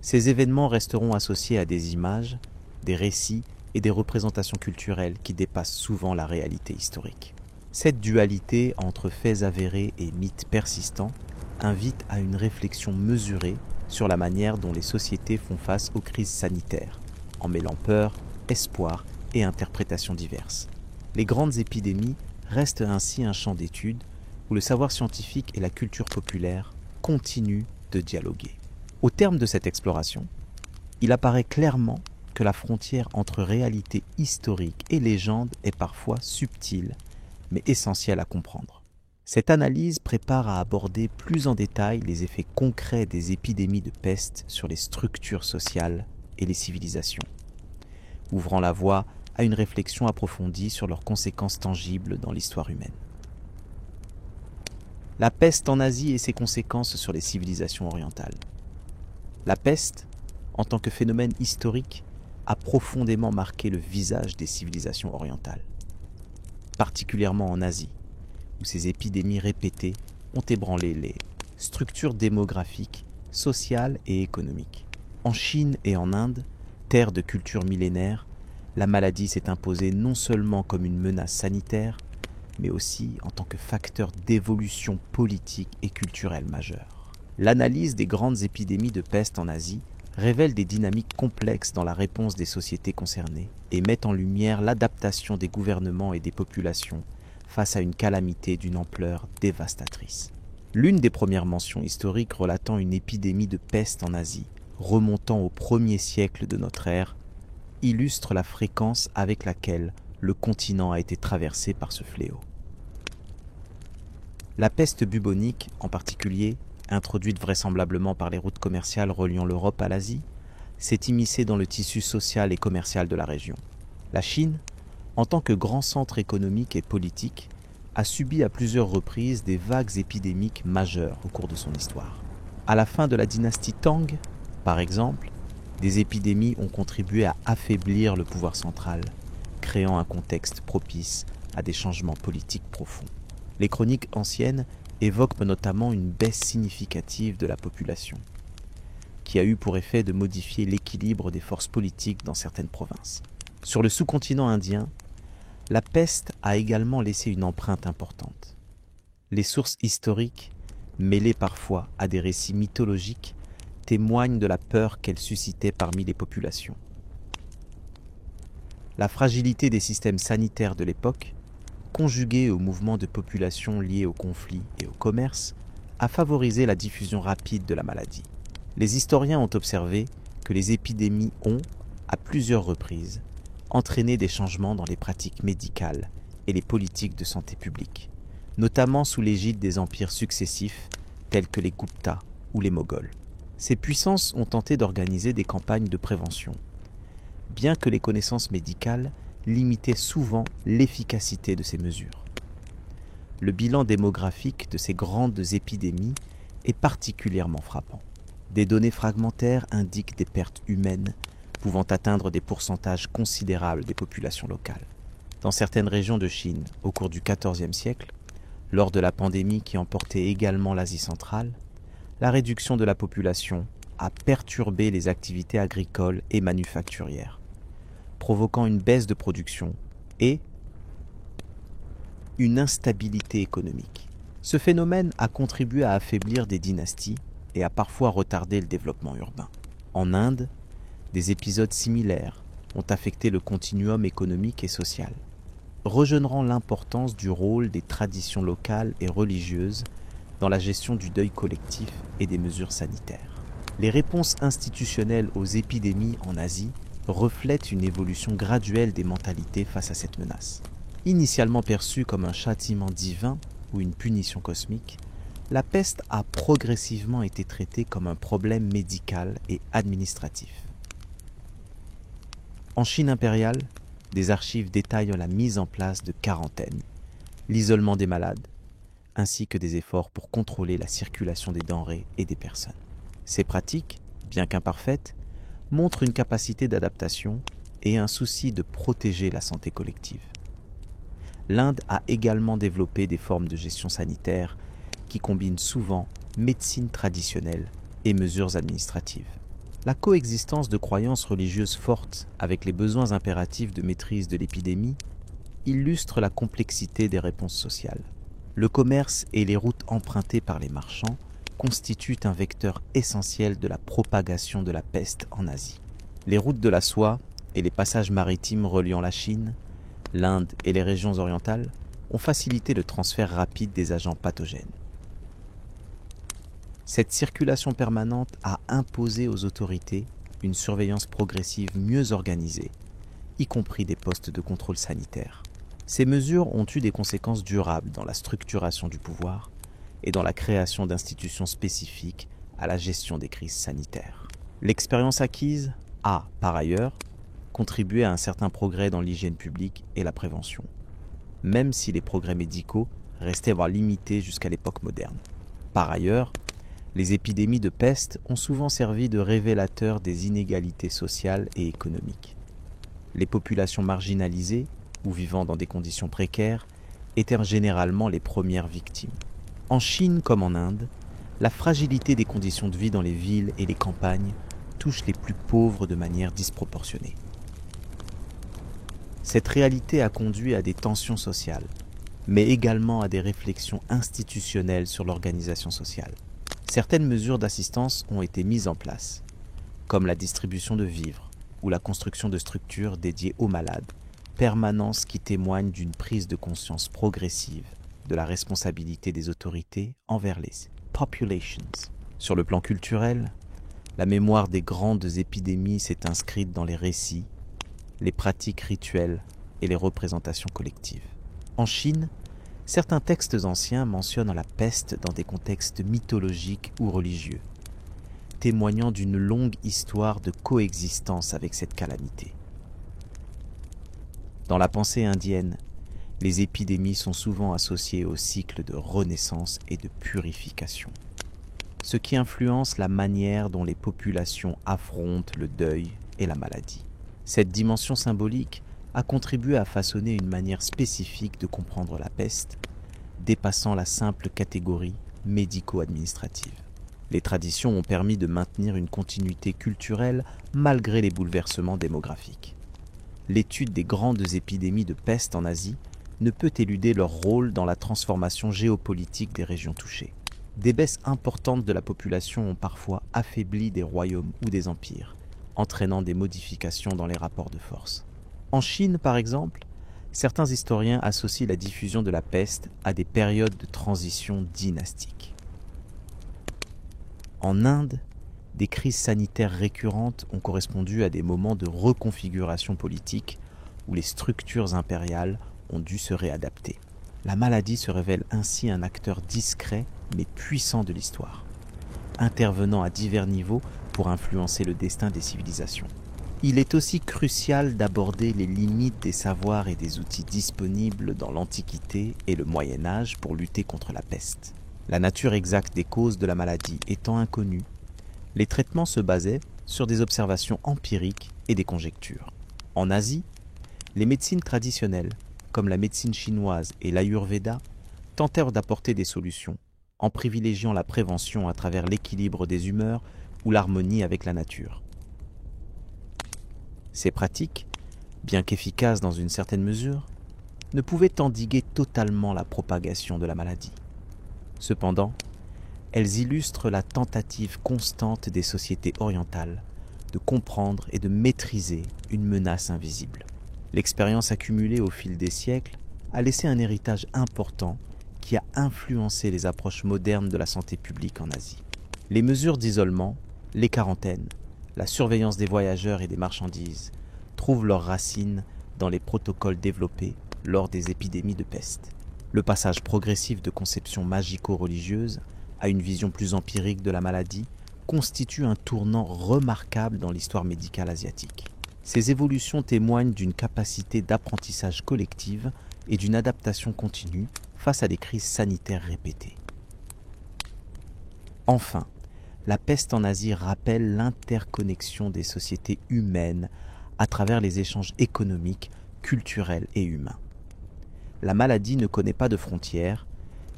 Ces événements resteront associés à des images, des récits et des représentations culturelles qui dépassent souvent la réalité historique. Cette dualité entre faits avérés et mythes persistants invite à une réflexion mesurée sur la manière dont les sociétés font face aux crises sanitaires, en mêlant peur, espoir et interprétations diverses. Les grandes épidémies restent ainsi un champ d'étude où le savoir scientifique et la culture populaire continuent de dialoguer. Au terme de cette exploration, il apparaît clairement que la frontière entre réalité historique et légende est parfois subtile, mais essentielle à comprendre. Cette analyse prépare à aborder plus en détail les effets concrets des épidémies de peste sur les structures sociales et les civilisations, ouvrant la voie à une réflexion approfondie sur leurs conséquences tangibles dans l'histoire humaine. La peste en Asie et ses conséquences sur les civilisations orientales. La peste, en tant que phénomène historique, a profondément marqué le visage des civilisations orientales, particulièrement en Asie, où ces épidémies répétées ont ébranlé les structures démographiques, sociales et économiques. En Chine et en Inde, terre de culture millénaire, la maladie s'est imposée non seulement comme une menace sanitaire, mais aussi en tant que facteur d'évolution politique et culturelle majeure. L'analyse des grandes épidémies de peste en Asie révèle des dynamiques complexes dans la réponse des sociétés concernées et met en lumière l'adaptation des gouvernements et des populations face à une calamité d'une ampleur dévastatrice. L'une des premières mentions historiques relatant une épidémie de peste en Asie, remontant au 1er siècle de notre ère, illustre la fréquence avec laquelle le continent a été traversé par ce fléau. La peste bubonique, en particulier, introduite vraisemblablement par les routes commerciales reliant l'Europe à l'Asie, s'est immiscée dans le tissu social et commercial de la région. La Chine, en tant que grand centre économique et politique, a subi à plusieurs reprises des vagues épidémiques majeures au cours de son histoire. À la fin de la dynastie Tang, par exemple, des épidémies ont contribué à affaiblir le pouvoir central, créant un contexte propice à des changements politiques profonds. Les chroniques anciennes évoquent notamment une baisse significative de la population, qui a eu pour effet de modifier l'équilibre des forces politiques dans certaines provinces. Sur le sous-continent indien, la peste a également laissé une empreinte importante. Les sources historiques, mêlées parfois à des récits mythologiques, témoignent de la peur qu'elle suscitait parmi les populations. La fragilité des systèmes sanitaires de l'époque, conjuguée aux mouvements de population liés aux conflits et au commerce, a favorisé la diffusion rapide de la maladie. Les historiens ont observé que les épidémies ont, à plusieurs reprises, entraîné des changements dans les pratiques médicales et les politiques de santé publique, notamment sous l'égide des empires successifs tels que les Guptas ou les Moghols. Ces puissances ont tenté d'organiser des campagnes de prévention, bien que les connaissances médicales limitaient souvent l'efficacité de ces mesures. Le bilan démographique de ces grandes épidémies est particulièrement frappant. Des données fragmentaires indiquent des pertes humaines pouvant atteindre des pourcentages considérables des populations locales. Dans certaines régions de Chine, au cours du XIVe siècle, lors de la pandémie qui emportait également l'Asie centrale, la réduction de la population a perturbé les activités agricoles et manufacturières, provoquant une baisse de production et une instabilité économique. Ce phénomène a contribué à affaiblir des dynasties et a parfois retardé le développement urbain. En Inde, des épisodes similaires ont affecté le continuum économique et social, régénérant l'importance du rôle des traditions locales et religieuses dans la gestion du deuil collectif et des mesures sanitaires. Les réponses institutionnelles aux épidémies en Asie reflètent une évolution graduelle des mentalités face à cette menace. Initialement perçue comme un châtiment divin ou une punition cosmique, la peste a progressivement été traitée comme un problème médical et administratif. En Chine impériale, des archives détaillent la mise en place de quarantaines, l'isolement des malades, ainsi que des efforts pour contrôler la circulation des denrées et des personnes. Ces pratiques, bien qu'imparfaites, montrent une capacité d'adaptation et un souci de protéger la santé collective. L'Inde a également développé des formes de gestion sanitaire qui combinent souvent médecine traditionnelle et mesures administratives. La coexistence de croyances religieuses fortes avec les besoins impératifs de maîtrise de l'épidémie illustre la complexité des réponses sociales. Le commerce et les routes empruntées par les marchands constituent un vecteur essentiel de la propagation de la peste en Asie. Les routes de la soie et les passages maritimes reliant la Chine, l'Inde et les régions orientales ont facilité le transfert rapide des agents pathogènes. Cette circulation permanente a imposé aux autorités une surveillance progressive mieux organisée, y compris des postes de contrôle sanitaire. Ces mesures ont eu des conséquences durables dans la structuration du pouvoir et dans la création d'institutions spécifiques à la gestion des crises sanitaires. L'expérience acquise a, par ailleurs, contribué à un certain progrès dans l'hygiène publique et la prévention, même si les progrès médicaux restaient voire limités jusqu'à l'époque moderne. Par ailleurs, les épidémies de peste ont souvent servi de révélateurs des inégalités sociales et économiques. Les populations marginalisées ou vivant dans des conditions précaires étaient généralement les premières victimes. En Chine comme en Inde, la fragilité des conditions de vie dans les villes et les campagnes touche les plus pauvres de manière disproportionnée. Cette réalité a conduit à des tensions sociales, mais également à des réflexions institutionnelles sur l'organisation sociale. Certaines mesures d'assistance ont été mises en place, comme la distribution de vivres ou la construction de structures dédiées aux malades, permanence qui témoigne d'une prise de conscience progressive de la responsabilité des autorités envers les populations. Sur le plan culturel, la mémoire des grandes épidémies s'est inscrite dans les récits, les pratiques rituelles et les représentations collectives. En Chine, certains textes anciens mentionnent la peste dans des contextes mythologiques ou religieux, témoignant d'une longue histoire de coexistence avec cette calamité. Dans la pensée indienne, les épidémies sont souvent associées au cycle de renaissance et de purification, ce qui influence la manière dont les populations affrontent le deuil et la maladie. Cette dimension symbolique a contribué à façonner une manière spécifique de comprendre la peste, dépassant la simple catégorie médico-administrative. Les traditions ont permis de maintenir une continuité culturelle malgré les bouleversements démographiques. L'étude des grandes épidémies de peste en Asie ne peut éluder leur rôle dans la transformation géopolitique des régions touchées. Des baisses importantes de la population ont parfois affaibli des royaumes ou des empires, entraînant des modifications dans les rapports de force. En Chine, par exemple, certains historiens associent la diffusion de la peste à des périodes de transition dynastique. En Inde, des crises sanitaires récurrentes ont correspondu à des moments de reconfiguration politique où les structures impériales ont dû se réadapter. La maladie se révèle ainsi un acteur discret mais puissant de l'histoire, intervenant à divers niveaux pour influencer le destin des civilisations. Il est aussi crucial d'aborder les limites des savoirs et des outils disponibles dans l'Antiquité et le Moyen Âge pour lutter contre la peste. La nature exacte des causes de la maladie étant inconnue, les traitements se basaient sur des observations empiriques et des conjectures. En Asie, les médecines traditionnelles, comme la médecine chinoise et l'Ayurveda, tentèrent d'apporter des solutions, en privilégiant la prévention à travers l'équilibre des humeurs ou l'harmonie avec la nature. Ces pratiques, bien qu'efficaces dans une certaine mesure, ne pouvaient endiguer totalement la propagation de la maladie. Cependant, elles illustrent la tentative constante des sociétés orientales de comprendre et de maîtriser une menace invisible. L'expérience accumulée au fil des siècles a laissé un héritage important qui a influencé les approches modernes de la santé publique en Asie. Les mesures d'isolement, les quarantaines, la surveillance des voyageurs et des marchandises trouvent leurs racines dans les protocoles développés lors des épidémies de peste. Le passage progressif de conceptions magico-religieuses à une vision plus empirique de la maladie constitue un tournant remarquable dans l'histoire médicale asiatique. Ces évolutions témoignent d'une capacité d'apprentissage collective et d'une adaptation continue face à des crises sanitaires répétées. Enfin, la peste en Asie rappelle l'interconnexion des sociétés humaines à travers les échanges économiques, culturels et humains. La maladie ne connaît pas de frontières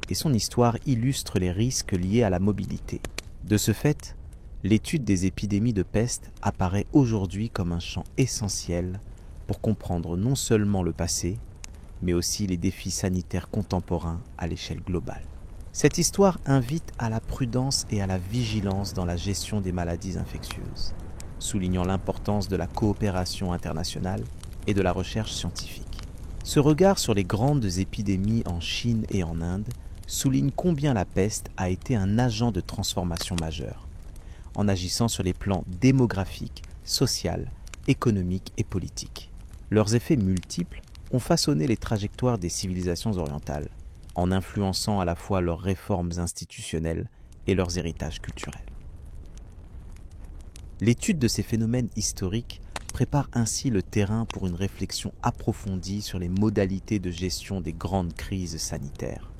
et son histoire illustre les risques liés à la mobilité. De ce fait, l'étude des épidémies de peste apparaît aujourd'hui comme un champ essentiel pour comprendre non seulement le passé, mais aussi les défis sanitaires contemporains à l'échelle globale. Cette histoire invite à la prudence et à la vigilance dans la gestion des maladies infectieuses, soulignant l'importance de la coopération internationale et de la recherche scientifique. Ce regard sur les grandes épidémies en Chine et en Inde souligne combien la peste a été un agent de transformation majeur, en agissant sur les plans démographique, social, économique et politique. Leurs effets multiples ont façonné les trajectoires des civilisations orientales, en influençant à la fois leurs réformes institutionnelles et leurs héritages culturels. L'étude de ces phénomènes historiques prépare ainsi le terrain pour une réflexion approfondie sur les modalités de gestion des grandes crises sanitaires,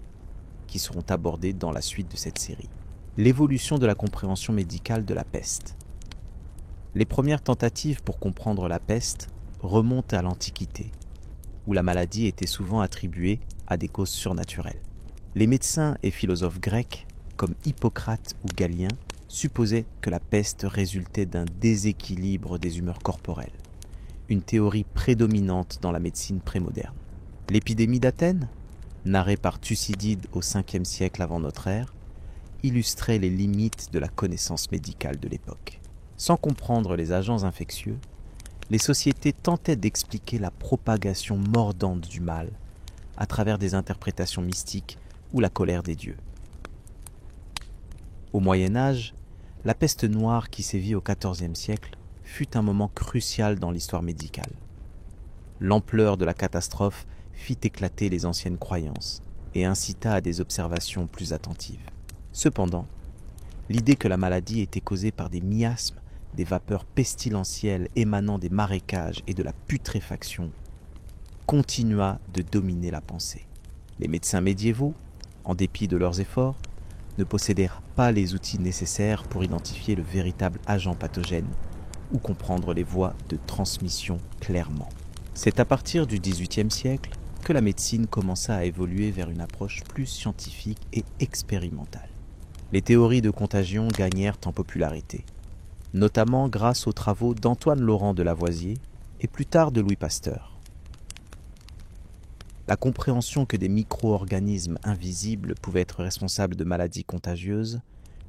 qui seront abordées dans la suite de cette série. L'évolution de la compréhension médicale de la peste. Les premières tentatives pour comprendre la peste remontent à l'Antiquité, où la maladie était souvent attribuée à des causes surnaturelles. Les médecins et philosophes grecs, comme Hippocrate ou Galien, supposaient que la peste résultait d'un déséquilibre des humeurs corporelles, une théorie prédominante dans la médecine prémoderne. L'épidémie d'Athènes, narrée par Thucydide au 5e siècle avant notre ère, illustrait les limites de la connaissance médicale de l'époque. Sans comprendre les agents infectieux, les sociétés tentaient d'expliquer la propagation mordante du mal à travers des interprétations mystiques ou la colère des dieux. Au Moyen Âge, la peste noire qui sévit au XIVe siècle fut un moment crucial dans l'histoire médicale. L'ampleur de la catastrophe fit éclater les anciennes croyances et incita à des observations plus attentives. Cependant, l'idée que la maladie était causée par des miasmes, des vapeurs pestilentielles émanant des marécages et de la putréfaction, continua de dominer la pensée. Les médecins médiévaux, en dépit de leurs efforts, ne possédèrent pas les outils nécessaires pour identifier le véritable agent pathogène ou comprendre les voies de transmission clairement. C'est à partir du XVIIIe siècle que la médecine commença à évoluer vers une approche plus scientifique et expérimentale. Les théories de contagion gagnèrent en popularité, notamment grâce aux travaux d'Antoine Laurent de Lavoisier et plus tard de Louis Pasteur. La compréhension que des micro-organismes invisibles pouvaient être responsables de maladies contagieuses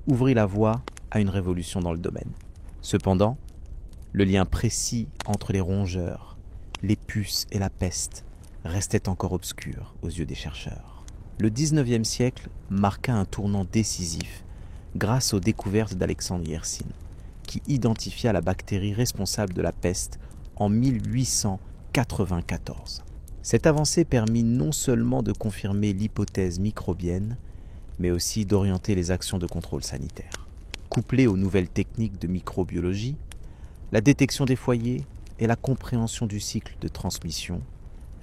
ouvrit la voie à une révolution dans le domaine. Cependant, le lien précis entre les rongeurs, les puces et la peste restait encore obscur aux yeux des chercheurs. Le XIXe siècle marqua un tournant décisif grâce aux découvertes d'Alexandre Yersin, qui identifia la bactérie responsable de la peste en 1894. Cette avancée permit non seulement de confirmer l'hypothèse microbienne, mais aussi d'orienter les actions de contrôle sanitaire. Couplée aux nouvelles techniques de microbiologie, la détection des foyers et la compréhension du cycle de transmission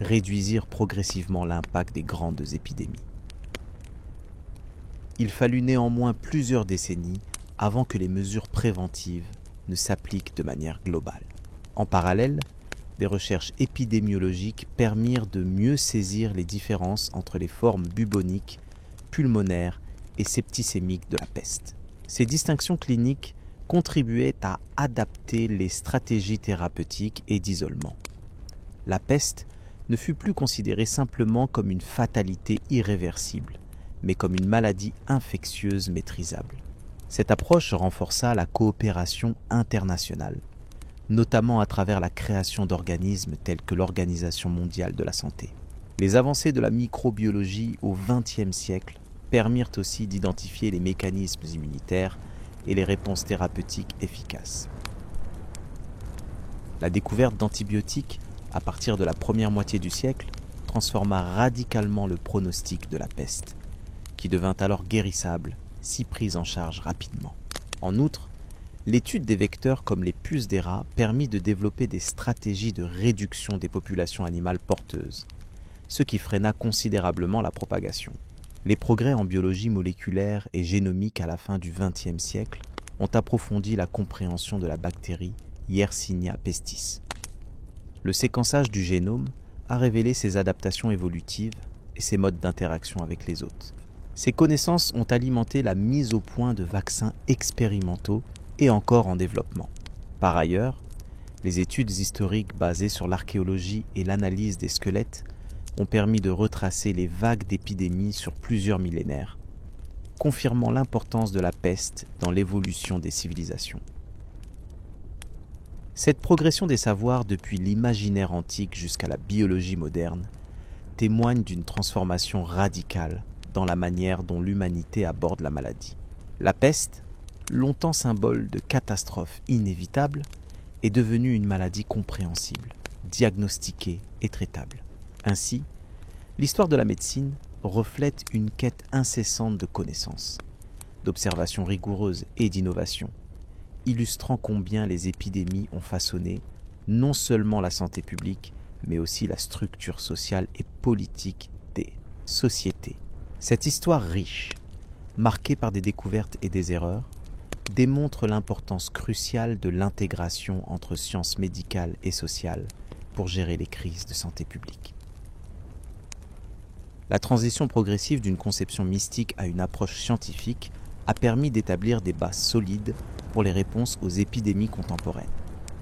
réduisirent progressivement l'impact des grandes épidémies. Il fallut néanmoins plusieurs décennies avant que les mesures préventives ne s'appliquent de manière globale. En parallèle, des recherches épidémiologiques permirent de mieux saisir les différences entre les formes buboniques, pulmonaires et septicémiques de la peste. Ces distinctions cliniques contribuaient à adapter les stratégies thérapeutiques et d'isolement. La peste ne fut plus considérée simplement comme une fatalité irréversible, mais comme une maladie infectieuse maîtrisable. Cette approche renforça la coopération internationale, notamment à travers la création d'organismes tels que l'Organisation mondiale de la santé. Les avancées de la microbiologie au XXe siècle permirent aussi d'identifier les mécanismes immunitaires et les réponses thérapeutiques efficaces. La découverte d'antibiotiques à partir de la première moitié du siècle transforma radicalement le pronostic de la peste, qui devint alors guérissable si prise en charge rapidement. En outre, l'étude des vecteurs comme les puces des rats permit de développer des stratégies de réduction des populations animales porteuses, ce qui freina considérablement la propagation. Les progrès en biologie moléculaire et génomique à la fin du XXe siècle ont approfondi la compréhension de la bactérie Yersinia pestis. Le séquençage du génome a révélé ses adaptations évolutives et ses modes d'interaction avec les hôtes. Ces connaissances ont alimenté la mise au point de vaccins expérimentaux et encore en développement. Par ailleurs, les études historiques basées sur l'archéologie et l'analyse des squelettes ont permis de retracer les vagues d'épidémies sur plusieurs millénaires, confirmant l'importance de la peste dans l'évolution des civilisations. Cette progression des savoirs depuis l'imaginaire antique jusqu'à la biologie moderne témoigne d'une transformation radicale dans la manière dont l'humanité aborde la maladie. La peste, longtemps symbole de catastrophe inévitable, est devenue une maladie compréhensible, diagnostiquée et traitable. Ainsi, l'histoire de la médecine reflète une quête incessante de connaissances, d'observations rigoureuses et d'innovation, illustrant combien les épidémies ont façonné non seulement la santé publique, mais aussi la structure sociale et politique des sociétés. Cette histoire riche, marquée par des découvertes et des erreurs, démontre l'importance cruciale de l'intégration entre sciences médicales et sociales pour gérer les crises de santé publique. La transition progressive d'une conception mystique à une approche scientifique a permis d'établir des bases solides pour les réponses aux épidémies contemporaines.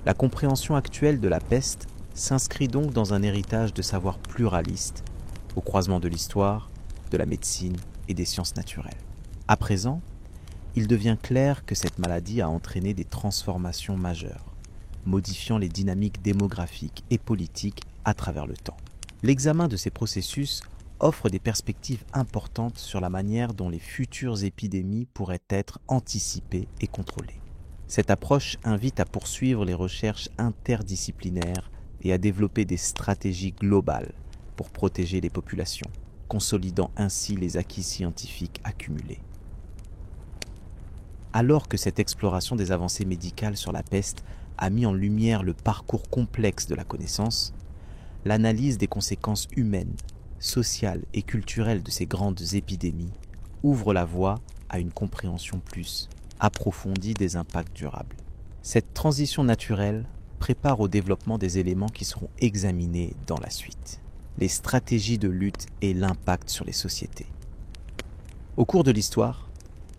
La compréhension actuelle de la peste s'inscrit donc dans un héritage de savoir pluraliste, au croisement de l'histoire, de la médecine et des sciences naturelles. À présent, il devient clair que cette maladie a entraîné des transformations majeures, modifiant les dynamiques démographiques et politiques à travers le temps. L'examen de ces processus offre des perspectives importantes sur la manière dont les futures épidémies pourraient être anticipées et contrôlées. Cette approche invite à poursuivre les recherches interdisciplinaires et à développer des stratégies globales pour protéger les populations, consolidant ainsi les acquis scientifiques accumulés. Alors que cette exploration des avancées médicales sur la peste a mis en lumière le parcours complexe de la connaissance, l'analyse des conséquences humaines, sociales et culturelles de ces grandes épidémies ouvre la voie à une compréhension plus approfondie des impacts durables. Cette transition naturelle prépare au développement des éléments qui seront examinés dans la suite: les stratégies de lutte et l'impact sur les sociétés. Au cours de l'histoire,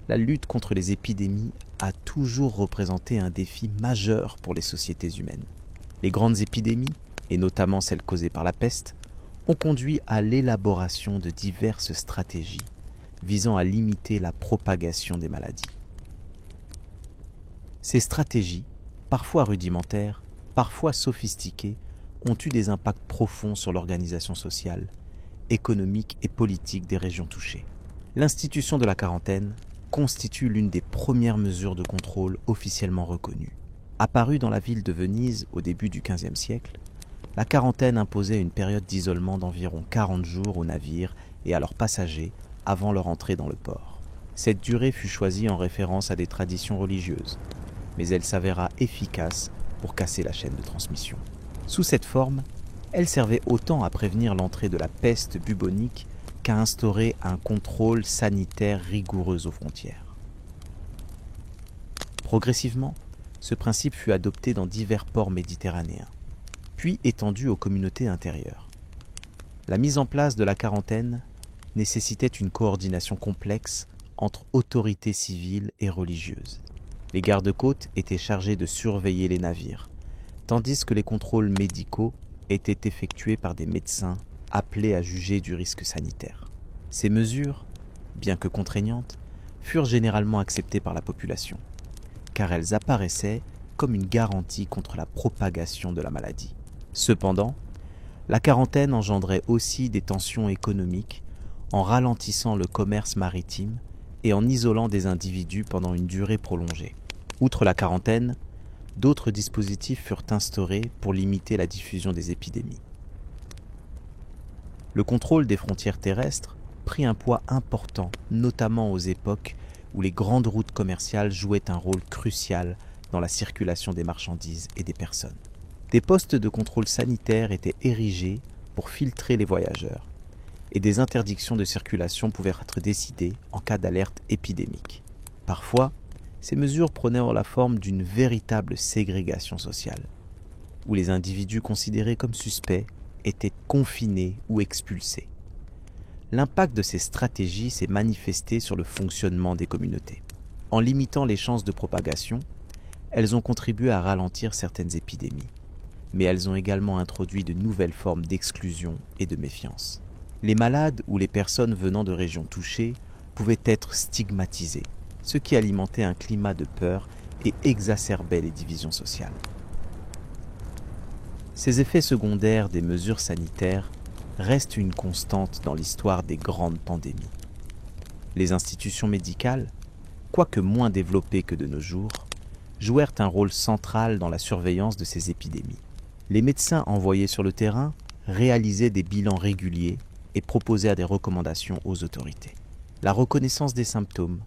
la lutte contre les épidémies a toujours représenté un défi majeur pour les sociétés humaines. Les grandes épidémies, et notamment celles causées par la peste, ont conduit à l'élaboration de diverses stratégies visant à limiter la propagation des maladies. Ces stratégies, parfois rudimentaires, parfois sophistiquées, ont eu des impacts profonds sur l'organisation sociale, économique et politique des régions touchées. L'institution de la quarantaine constitue l'une des premières mesures de contrôle officiellement reconnues. Apparue dans la ville de Venise au début du XVe siècle, la quarantaine imposait une période d'isolement d'environ 40 jours aux navires et à leurs passagers avant leur entrée dans le port. Cette durée fut choisie en référence à des traditions religieuses, mais elle s'avéra efficace pour casser la chaîne de transmission. Sous cette forme, elle servait autant à prévenir l'entrée de la peste bubonique qu'à instaurer un contrôle sanitaire rigoureux aux frontières. Progressivement, Ce principe fut adopté dans divers ports méditerranéens, puis étendu aux communautés intérieures. La mise en place de la quarantaine nécessitait une coordination complexe entre autorités civiles et religieuses. Les gardes-côtes étaient chargés de surveiller les navires, tandis que les contrôles médicaux étaient effectués par des médecins appelés à juger du risque sanitaire. Ces mesures, bien que contraignantes, furent généralement acceptées par la population, car elles apparaissaient comme une garantie contre la propagation de la maladie. Cependant, la quarantaine engendrait aussi des tensions économiques en ralentissant le commerce maritime et en isolant des individus pendant une durée prolongée. Outre la quarantaine, d'autres dispositifs furent instaurés pour limiter la diffusion des épidémies. Le contrôle des frontières terrestres prit un poids important, notamment aux époques où les grandes routes commerciales jouaient un rôle crucial dans la circulation des marchandises et des personnes. Des postes de contrôle sanitaire étaient érigés pour filtrer les voyageurs, et des interdictions de circulation pouvaient être décidées en cas d'alerte épidémique. Parfois, ces mesures prenaient la forme d'une véritable ségrégation sociale, où les individus considérés comme suspects étaient confinés ou expulsés. L'impact de ces stratégies s'est manifesté sur le fonctionnement des communautés. En limitant les chances de propagation, elles ont contribué à ralentir certaines épidémies, mais elles ont également introduit de nouvelles formes d'exclusion et de méfiance. Les malades ou les personnes venant de régions touchées pouvaient être stigmatisés, ce qui alimentait un climat de peur et exacerbait les divisions sociales. Ces effets secondaires des mesures sanitaires restent une constante dans l'histoire des grandes pandémies. Les institutions médicales, quoique moins développées que de nos jours, jouèrent un rôle central dans la surveillance de ces épidémies. Les médecins envoyés sur le terrain réalisaient des bilans réguliers et proposaient des recommandations aux autorités. La reconnaissance des symptômes,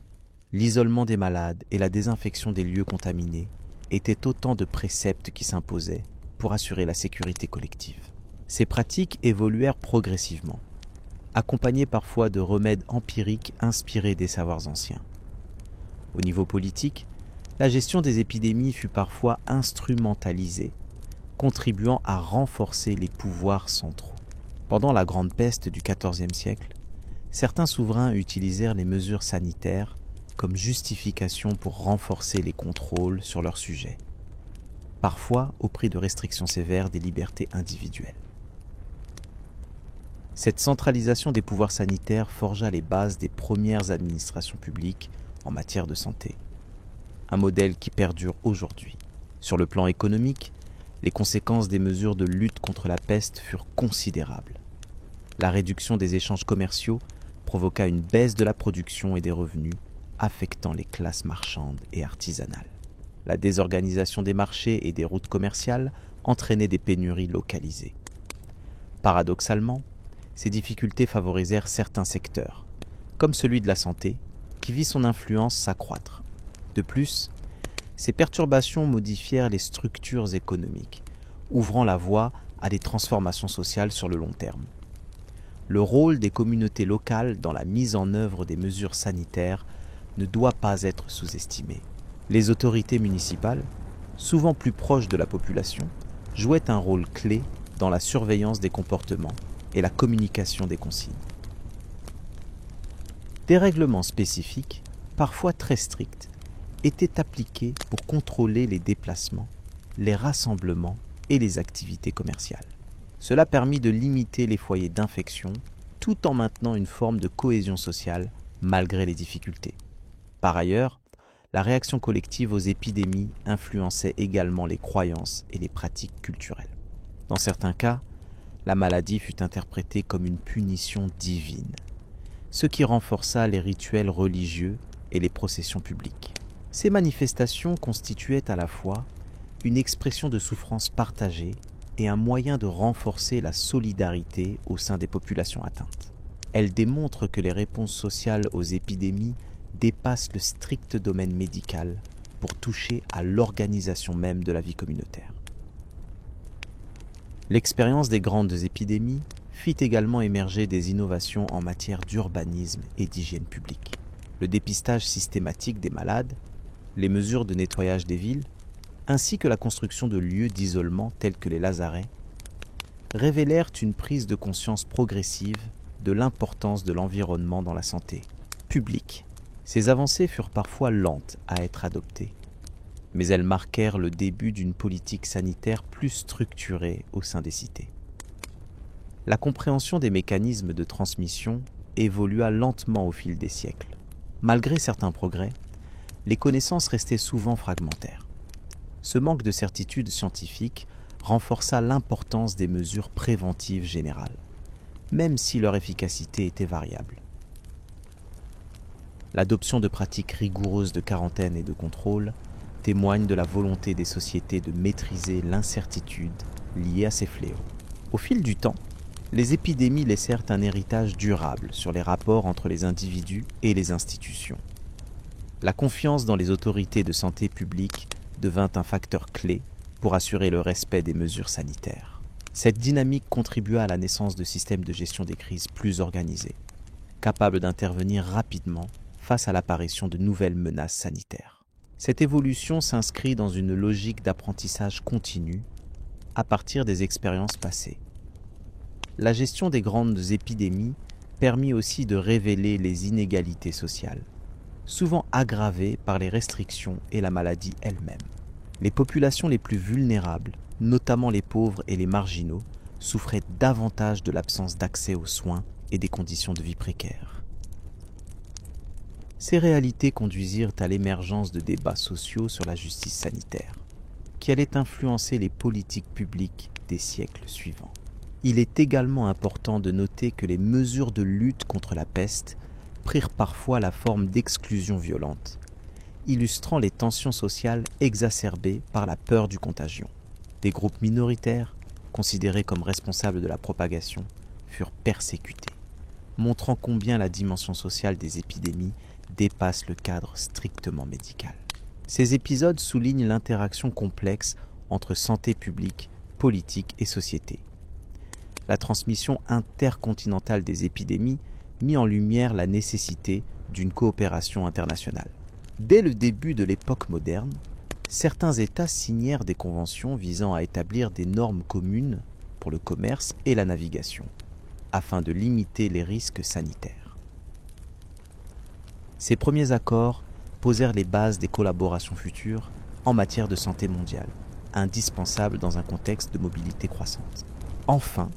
l'isolement des malades et la désinfection des lieux contaminés étaient autant de préceptes qui s'imposaient pour assurer la sécurité collective. Ces pratiques évoluèrent progressivement, accompagnées parfois de remèdes empiriques inspirés des savoirs anciens. Au niveau politique, la gestion des épidémies fut parfois instrumentalisée, contribuant à renforcer les pouvoirs centraux. Pendant la Grande Peste du XIVe siècle, certains souverains utilisèrent les mesures sanitaires comme justification pour renforcer les contrôles sur leurs sujets, parfois au prix de restrictions sévères des libertés individuelles. Cette centralisation des pouvoirs sanitaires forgea les bases des premières administrations publiques en matière de santé, un modèle qui perdure aujourd'hui. Sur le plan économique, les conséquences des mesures de lutte contre la peste furent considérables. La réduction des échanges commerciaux provoqua une baisse de la production et des revenus, affectant les classes marchandes et artisanales. La désorganisation des marchés et des routes commerciales entraînait des pénuries localisées. Paradoxalement, ces difficultés favorisèrent certains secteurs, comme celui de la santé, qui vit son influence s'accroître. De plus, ces perturbations modifièrent les structures économiques, ouvrant la voie à des transformations sociales sur le long terme. Le rôle des communautés locales dans la mise en œuvre des mesures sanitaires ne doit pas être sous-estimé. Les autorités municipales, souvent plus proches de la population, jouaient un rôle clé dans la surveillance des comportements et la communication des consignes. Des règlements spécifiques, parfois très stricts, étaient appliqués pour contrôler les déplacements, les rassemblements et les activités commerciales. Cela permit de limiter les foyers d'infection tout en maintenant une forme de cohésion sociale malgré les difficultés. Par ailleurs, la réaction collective aux épidémies influençait également les croyances et les pratiques culturelles. Dans certains cas, la maladie fut interprétée comme une punition divine, ce qui renforça les rituels religieux et les processions publiques. Ces manifestations constituaient à la fois une expression de souffrance partagée et un moyen de renforcer la solidarité au sein des populations atteintes. Elles démontrent que les réponses sociales aux épidémies dépassent le strict domaine médical pour toucher à l'organisation même de la vie communautaire. L'expérience des grandes épidémies fit également émerger des innovations en matière d'urbanisme et d'hygiène publique. Le dépistage systématique des malades, les mesures de nettoyage des villes ainsi que la construction de lieux d'isolement tels que les lazarets, révélèrent une prise de conscience progressive de l'importance de l'environnement dans la santé publique. Ces avancées furent parfois lentes à être adoptées, mais elles marquèrent le début d'une politique sanitaire plus structurée au sein des cités. La compréhension des mécanismes de transmission évolua lentement au fil des siècles. Malgré certains progrès, les connaissances restaient souvent fragmentaires. Ce manque de certitude scientifique renforça l'importance des mesures préventives générales, même si leur efficacité était variable. L'adoption de pratiques rigoureuses de quarantaine et de contrôle témoigne de la volonté des sociétés de maîtriser l'incertitude liée à ces fléaux. Au fil du temps, les épidémies laissèrent un héritage durable sur les rapports entre les individus et les institutions. La confiance dans les autorités de santé publique devint un facteur clé pour assurer le respect des mesures sanitaires. Cette dynamique contribua à la naissance de systèmes de gestion des crises plus organisés, capables d'intervenir rapidement face à l'apparition de nouvelles menaces sanitaires. Cette évolution s'inscrit dans une logique d'apprentissage continu à partir des expériences passées. La gestion des grandes épidémies permit aussi de révéler les inégalités sociales, souvent aggravées par les restrictions et la maladie elle-même. Les populations les plus vulnérables, notamment les pauvres et les marginaux, souffraient davantage de l'absence d'accès aux soins et des conditions de vie précaires. Ces réalités conduisirent à l'émergence de débats sociaux sur la justice sanitaire, qui allaient influencer les politiques publiques des siècles suivants. Il est également important de noter que les mesures de lutte contre la peste prirent parfois la forme d'exclusion violente, illustrant les tensions sociales exacerbées par la peur du contagion. Des groupes minoritaires, considérés comme responsables de la propagation, furent persécutés, montrant combien la dimension sociale des épidémies dépasse le cadre strictement médical. Ces épisodes soulignent l'interaction complexe entre santé publique, politique et société. La transmission intercontinentale des épidémies mit en lumière la nécessité d'une coopération internationale. Dès le début de l'époque moderne, certains États signèrent des conventions visant à établir des normes communes pour le commerce et la navigation, afin de limiter les risques sanitaires. Ces premiers accords posèrent les bases des collaborations futures en matière de santé mondiale, indispensables dans un contexte de mobilité croissante. Enfin,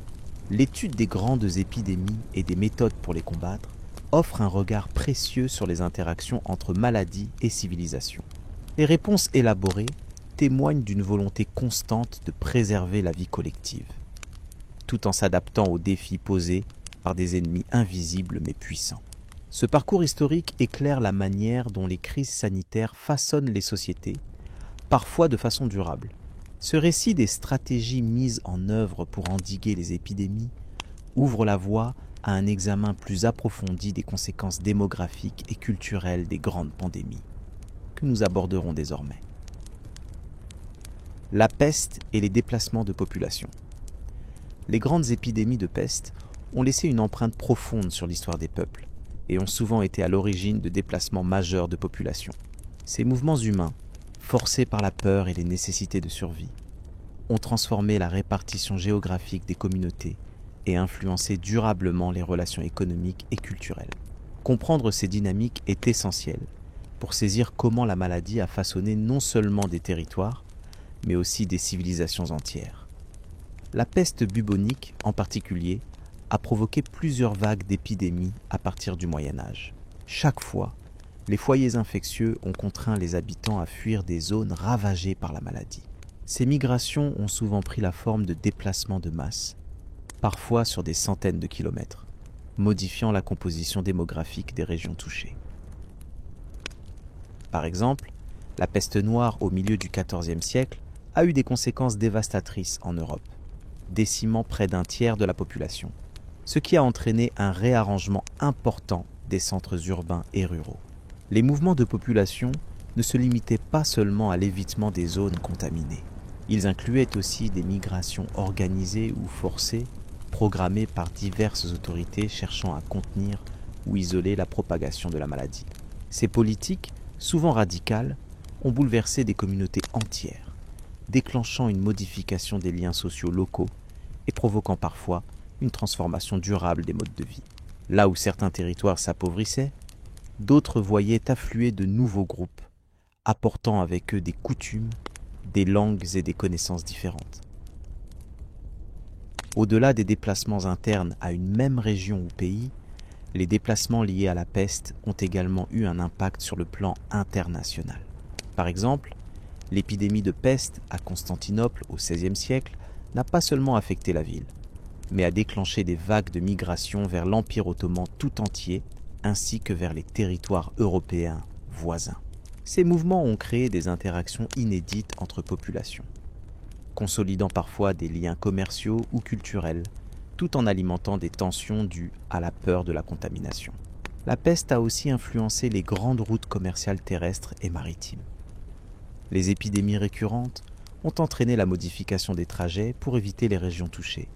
l'étude des grandes épidémies et des méthodes pour les combattre offre un regard précieux sur les interactions entre maladies et civilisation. Les réponses élaborées témoignent d'une volonté constante de préserver la vie collective, tout en s'adaptant aux défis posés par des ennemis invisibles mais puissants. Ce parcours historique éclaire la manière dont les crises sanitaires façonnent les sociétés, parfois de façon durable. Ce récit des stratégies mises en œuvre pour endiguer les épidémies ouvre la voie à un examen plus approfondi des conséquences démographiques et culturelles des grandes pandémies, que nous aborderons désormais. La peste et les déplacements de population. Les grandes épidémies de peste ont laissé une empreinte profonde sur l'histoire des peuples et ont souvent été à l'origine de déplacements majeurs de population. Ces mouvements humains, forcés par la peur et les nécessités de survie, ont transformé la répartition géographique des communautés et influencé durablement les relations économiques et culturelles. Comprendre ces dynamiques est essentiel pour saisir comment la maladie a façonné non seulement des territoires, mais aussi des civilisations entières. La peste bubonique, en particulier, a provoqué plusieurs vagues d'épidémies à partir du Moyen Âge. Chaque fois, les foyers infectieux ont contraint les habitants à fuir des zones ravagées par la maladie. Ces migrations ont souvent pris la forme de déplacements de masse, parfois sur des centaines de kilomètres, modifiant la composition démographique des régions touchées. Par exemple, la peste noire au milieu du XIVe siècle a eu des conséquences dévastatrices en Europe, décimant près d'un tiers de la population, ce qui a entraîné un réarrangement important des centres urbains et ruraux. Les mouvements de population ne se limitaient pas seulement à l'évitement des zones contaminées. Ils incluaient aussi des migrations organisées ou forcées, programmées par diverses autorités cherchant à contenir ou isoler la propagation de la maladie. Ces politiques, souvent radicales, ont bouleversé des communautés entières, déclenchant une modification des liens sociaux locaux et provoquant parfois une transformation durable des modes de vie. Là où certains territoires s'appauvrissaient, d'autres voyaient affluer de nouveaux groupes, apportant avec eux des coutumes, des langues et des connaissances différentes. Au-delà des déplacements internes à une même région ou pays, les déplacements liés à la peste ont également eu un impact sur le plan international. Par exemple, l'épidémie de peste à Constantinople au XVIe siècle n'a pas seulement affecté la ville, mais a déclenché des vagues de migration vers l'Empire ottoman tout entier, ainsi que vers les territoires européens voisins. Ces mouvements ont créé des interactions inédites entre populations, consolidant parfois des liens commerciaux ou culturels, tout en alimentant des tensions dues à la peur de la contamination. La peste a aussi influencé les grandes routes commerciales terrestres et maritimes. Les épidémies récurrentes ont entraîné la modification des trajets pour éviter les régions touchées,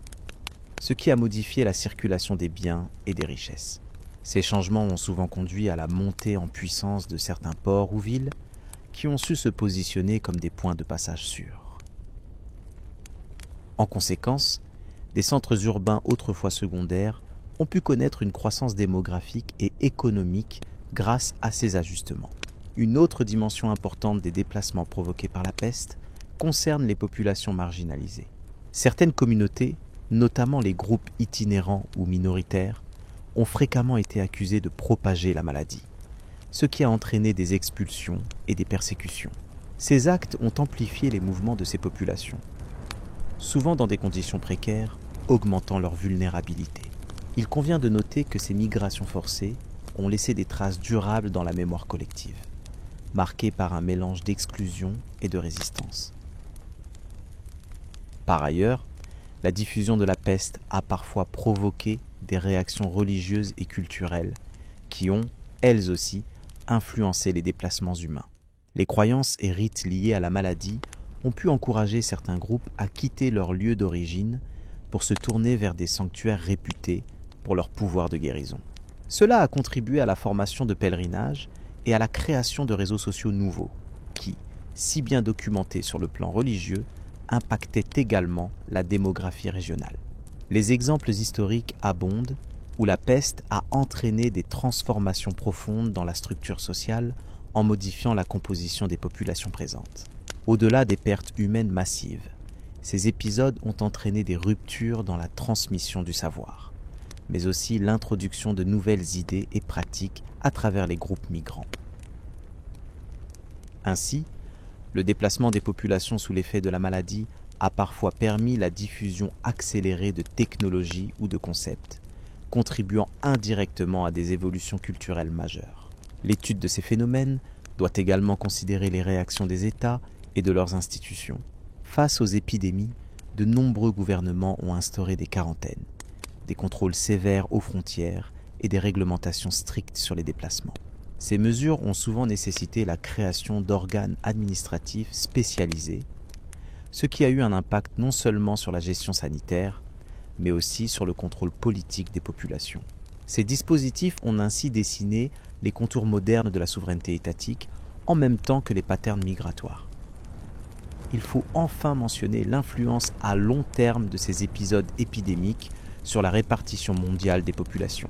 ce qui a modifié la circulation des biens et des richesses. Ces changements ont souvent conduit à la montée en puissance de certains ports ou villes qui ont su se positionner comme des points de passage sûrs. En conséquence, des centres urbains autrefois secondaires ont pu connaître une croissance démographique et économique grâce à ces ajustements. Une autre dimension importante des déplacements provoqués par la peste concerne les populations marginalisées. Certaines communautés, notamment les groupes itinérants ou minoritaires, ont fréquemment été accusés de propager la maladie, ce qui a entraîné des expulsions et des persécutions. Ces actes ont amplifié les mouvements de ces populations, souvent dans des conditions précaires, augmentant leur vulnérabilité. Il convient de noter que ces migrations forcées ont laissé des traces durables dans la mémoire collective, marquées par un mélange d'exclusion et de résistance. Par ailleurs, la diffusion de la peste a parfois provoqué des réactions religieuses et culturelles qui ont, elles aussi, influencé les déplacements humains. Les croyances et rites liés à la maladie ont pu encourager certains groupes à quitter leur lieu d'origine pour se tourner vers des sanctuaires réputés pour leur pouvoir de guérison. Cela a contribué à la formation de pèlerinages et à la création de réseaux sociaux nouveaux qui, si bien documentés sur le plan religieux, impactaient également la démographie régionale. Les exemples historiques abondent où la peste a entraîné des transformations profondes dans la structure sociale en modifiant la composition des populations présentes. Au-delà des pertes humaines massives, ces épisodes ont entraîné des ruptures dans la transmission du savoir, mais aussi l'introduction de nouvelles idées et pratiques à travers les groupes migrants. Ainsi, le déplacement des populations sous l'effet de la maladie a parfois permis la diffusion accélérée de technologies ou de concepts, contribuant indirectement à des évolutions culturelles majeures. L'étude de ces phénomènes doit également considérer les réactions des États et de leurs institutions. Face aux épidémies, de nombreux gouvernements ont instauré des quarantaines, des contrôles sévères aux frontières et des réglementations strictes sur les déplacements. Ces mesures ont souvent nécessité la création d'organes administratifs spécialisés, ce qui a eu un impact non seulement sur la gestion sanitaire, mais aussi sur le contrôle politique des populations. Ces dispositifs ont ainsi dessiné les contours modernes de la souveraineté étatique en même temps que les patterns migratoires. Il faut enfin mentionner l'influence à long terme de ces épisodes épidémiques sur la répartition mondiale des populations.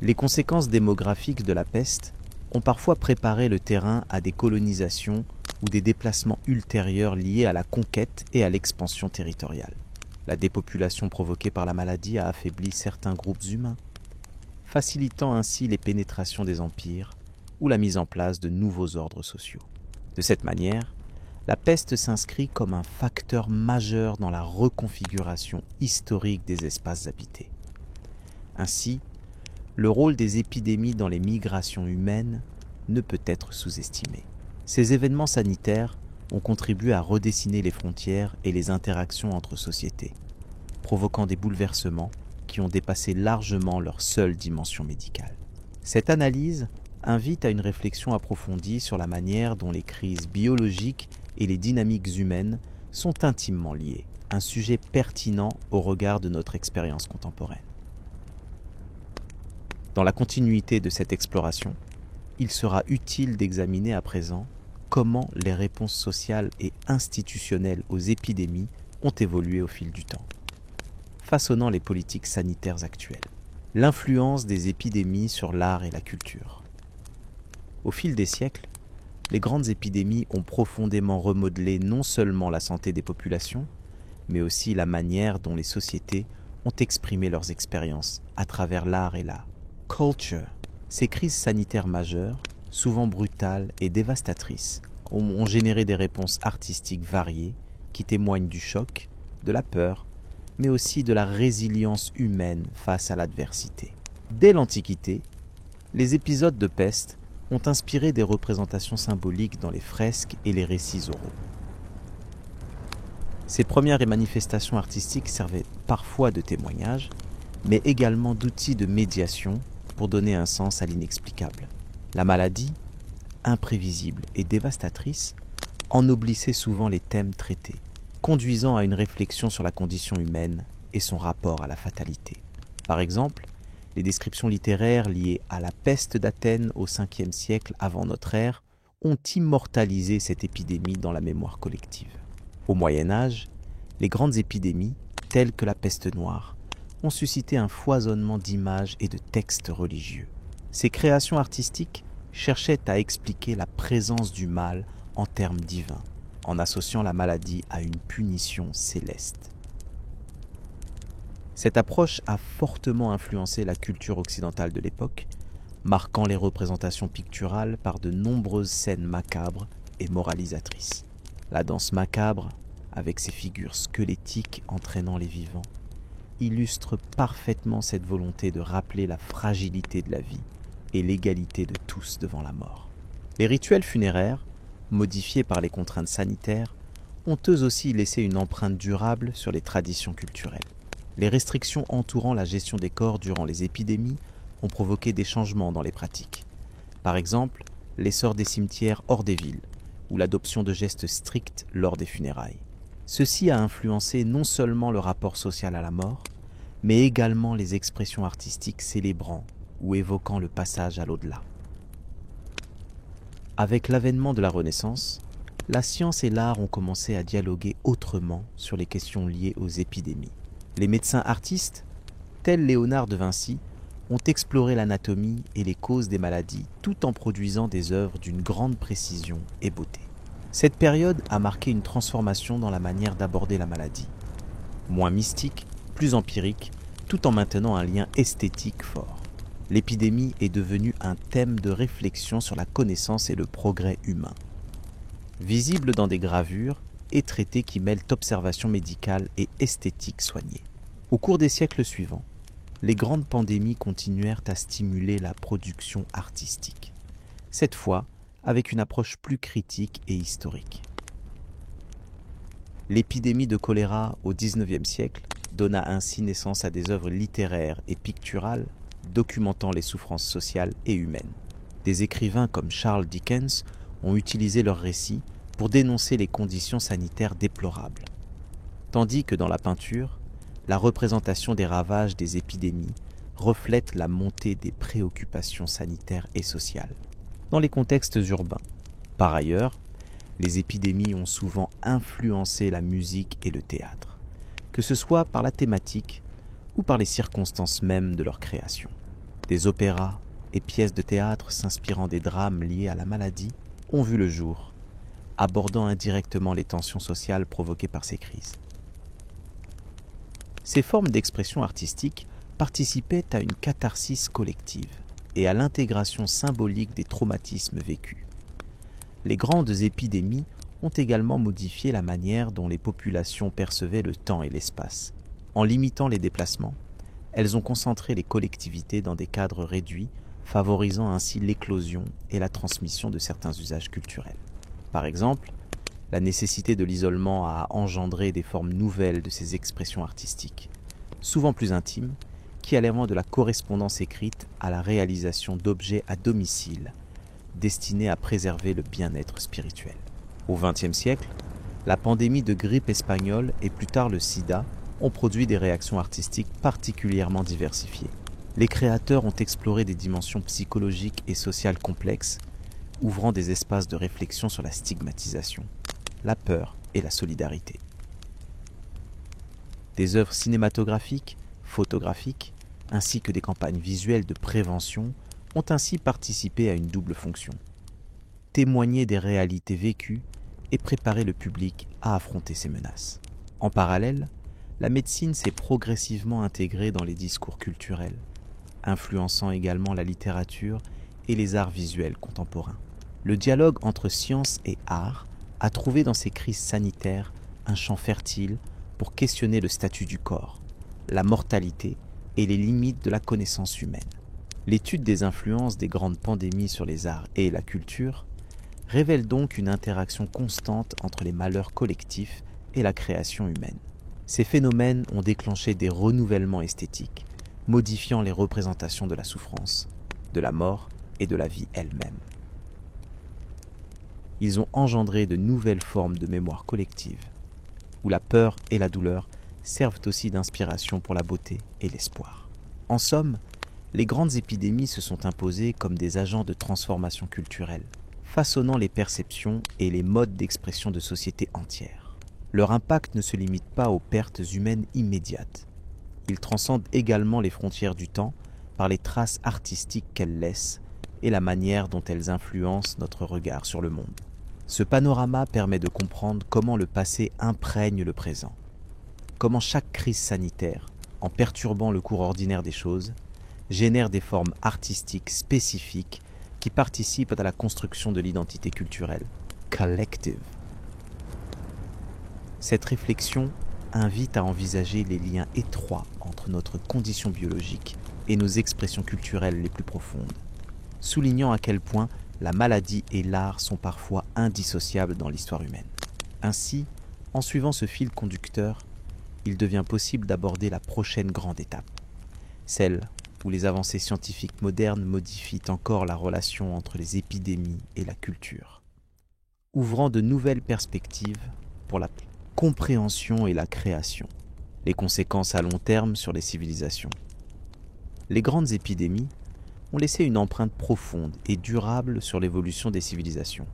Les conséquences démographiques de la peste ont parfois préparé le terrain à des colonisations ou des déplacements ultérieurs liés à la conquête et à l'expansion territoriale. La dépopulation provoquée par la maladie a affaibli certains groupes humains, facilitant ainsi les pénétrations des empires ou la mise en place de nouveaux ordres sociaux. De cette manière, la peste s'inscrit comme un facteur majeur dans la reconfiguration historique des espaces habités. Ainsi, le rôle des épidémies dans les migrations humaines ne peut être sous-estimé. Ces événements sanitaires ont contribué à redessiner les frontières et les interactions entre sociétés, provoquant des bouleversements qui ont dépassé largement leur seule dimension médicale. Cette analyse invite à une réflexion approfondie sur la manière dont les crises biologiques et les dynamiques humaines sont intimement liées, un sujet pertinent au regard de notre expérience contemporaine. Dans la continuité de cette exploration, il sera utile d'examiner à présent comment les réponses sociales et institutionnelles aux épidémies ont évolué au fil du temps, façonnant les politiques sanitaires actuelles. L'influence des épidémies sur l'art et la culture. Au fil des siècles, les grandes épidémies ont profondément remodelé non seulement la santé des populations, mais aussi la manière dont les sociétés ont exprimé leurs expériences à travers l'art et la culture. Ces crises sanitaires majeures, souvent brutales et dévastatrices, ont généré des réponses artistiques variées qui témoignent du choc, de la peur, mais aussi de la résilience humaine face à l'adversité. Dès l'Antiquité, les épisodes de peste ont inspiré des représentations symboliques dans les fresques et les récits oraux. Ces premières manifestations artistiques servaient parfois de témoignages, mais également d'outils de médiation pour donner un sens à l'inexplicable. La maladie, imprévisible et dévastatrice, ennoblissait souvent les thèmes traités, conduisant à une réflexion sur la condition humaine et son rapport à la fatalité. Par exemple, les descriptions littéraires liées à la peste d'Athènes au 5e siècle avant notre ère ont immortalisé cette épidémie dans la mémoire collective. Au Moyen Âge, les grandes épidémies, telles que la peste noire, ont suscité un foisonnement d'images et de textes religieux. Ces créations artistiques cherchaient à expliquer la présence du mal en termes divins, en associant la maladie à une punition céleste. Cette approche a fortement influencé la culture occidentale de l'époque, marquant les représentations picturales par de nombreuses scènes macabres et moralisatrices. La danse macabre, avec ses figures squelettiques entraînant les vivants, illustre parfaitement cette volonté de rappeler la fragilité de la vie et l'égalité de tous devant la mort. Les rituels funéraires, modifiés par les contraintes sanitaires, ont eux aussi laissé une empreinte durable sur les traditions culturelles. Les restrictions entourant la gestion des corps durant les épidémies ont provoqué des changements dans les pratiques. Par exemple, l'essor des cimetières hors des villes, ou l'adoption de gestes stricts lors des funérailles. Ceci a influencé non seulement le rapport social à la mort, mais également les expressions artistiques célébrant ou évoquant le passage à l'au-delà. Avec l'avènement de la Renaissance, la science et l'art ont commencé à dialoguer autrement sur les questions liées aux épidémies. Les médecins artistes, tels Léonard de Vinci, ont exploré l'anatomie et les causes des maladies tout en produisant des œuvres d'une grande précision et beauté. Cette période a marqué une transformation dans la manière d'aborder la maladie. Moins mystique, plus empirique, tout en maintenant un lien esthétique fort. L'épidémie est devenue un thème de réflexion sur la connaissance et le progrès humain. Visible dans des gravures et traités qui mêlent observation médicale et esthétique soignée. Au cours des siècles suivants, les grandes pandémies continuèrent à stimuler la production artistique. Cette fois, avec une approche plus critique et historique. L'épidémie de choléra au XIXe siècle donna ainsi naissance à des œuvres littéraires et picturales documentant les souffrances sociales et humaines. Des écrivains comme Charles Dickens ont utilisé leurs récits pour dénoncer les conditions sanitaires déplorables, tandis que dans la peinture, la représentation des ravages des épidémies reflète la montée des préoccupations sanitaires et sociales dans les contextes urbains. Par ailleurs, les épidémies ont souvent influencé la musique et le théâtre, que ce soit par la thématique ou par les circonstances mêmes de leur création. Des opéras et pièces de théâtre s'inspirant des drames liés à la maladie ont vu le jour, abordant indirectement les tensions sociales provoquées par ces crises. Ces formes d'expression artistique participaient à une catharsis collective et à l'intégration symbolique des traumatismes vécus. Les grandes épidémies ont également modifié la manière dont les populations percevaient le temps et l'espace. En limitant les déplacements, elles ont concentré les collectivités dans des cadres réduits, favorisant ainsi l'éclosion et la transmission de certains usages culturels. Par exemple, la nécessité de l'isolement a engendré des formes nouvelles de ces expressions artistiques, souvent plus intimes, qui allant de la correspondance écrite à la réalisation d'objets à domicile, destinés à préserver le bien-être spirituel. Au XXe siècle, la pandémie de grippe espagnole et plus tard le sida ont produit des réactions artistiques particulièrement diversifiées. Les créateurs ont exploré des dimensions psychologiques et sociales complexes, ouvrant des espaces de réflexion sur la stigmatisation, la peur et la solidarité. Des œuvres cinématographiques, photographiques, ainsi que des campagnes visuelles de prévention ont ainsi participé à une double fonction. Témoigner des réalités vécues et préparer le public à affronter ces menaces. En parallèle, la médecine s'est progressivement intégrée dans les discours culturels, influençant également la littérature et les arts visuels contemporains. Le dialogue entre science et art a trouvé dans ces crises sanitaires un champ fertile pour questionner le statut du corps, la mortalité et les limites de la connaissance humaine. L'étude des influences des grandes pandémies sur les arts et la culture révèle donc une interaction constante entre les malheurs collectifs et la création humaine. Ces phénomènes ont déclenché des renouvellements esthétiques, modifiant les représentations de la souffrance, de la mort et de la vie elle-même. Ils ont engendré de nouvelles formes de mémoire collective, où la peur et la douleur servent aussi d'inspiration pour la beauté et l'espoir. En somme, les grandes épidémies se sont imposées comme des agents de transformation culturelle, façonnant les perceptions et les modes d'expression de sociétés entières. Leur impact ne se limite pas aux pertes humaines immédiates. Il transcende également les frontières du temps par les traces artistiques qu'elles laissent et la manière dont elles influencent notre regard sur le monde. Ce panorama permet de comprendre comment le passé imprègne le présent, comment chaque crise sanitaire, en perturbant le cours ordinaire des choses, génère des formes artistiques spécifiques qui participent à la construction de l'identité culturelle, collective. Cette réflexion invite à envisager les liens étroits entre notre condition biologique et nos expressions culturelles les plus profondes, soulignant à quel point la maladie et l'art sont parfois indissociables dans l'histoire humaine. Ainsi, en suivant ce fil conducteur, il devient possible d'aborder la prochaine grande étape, celle où les avancées scientifiques modernes modifient encore la relation entre les épidémies et la culture, ouvrant de nouvelles perspectives pour la compréhension et la création, les conséquences à long terme sur les civilisations. Les grandes épidémies ont laissé une empreinte profonde et durable sur l'évolution des civilisations,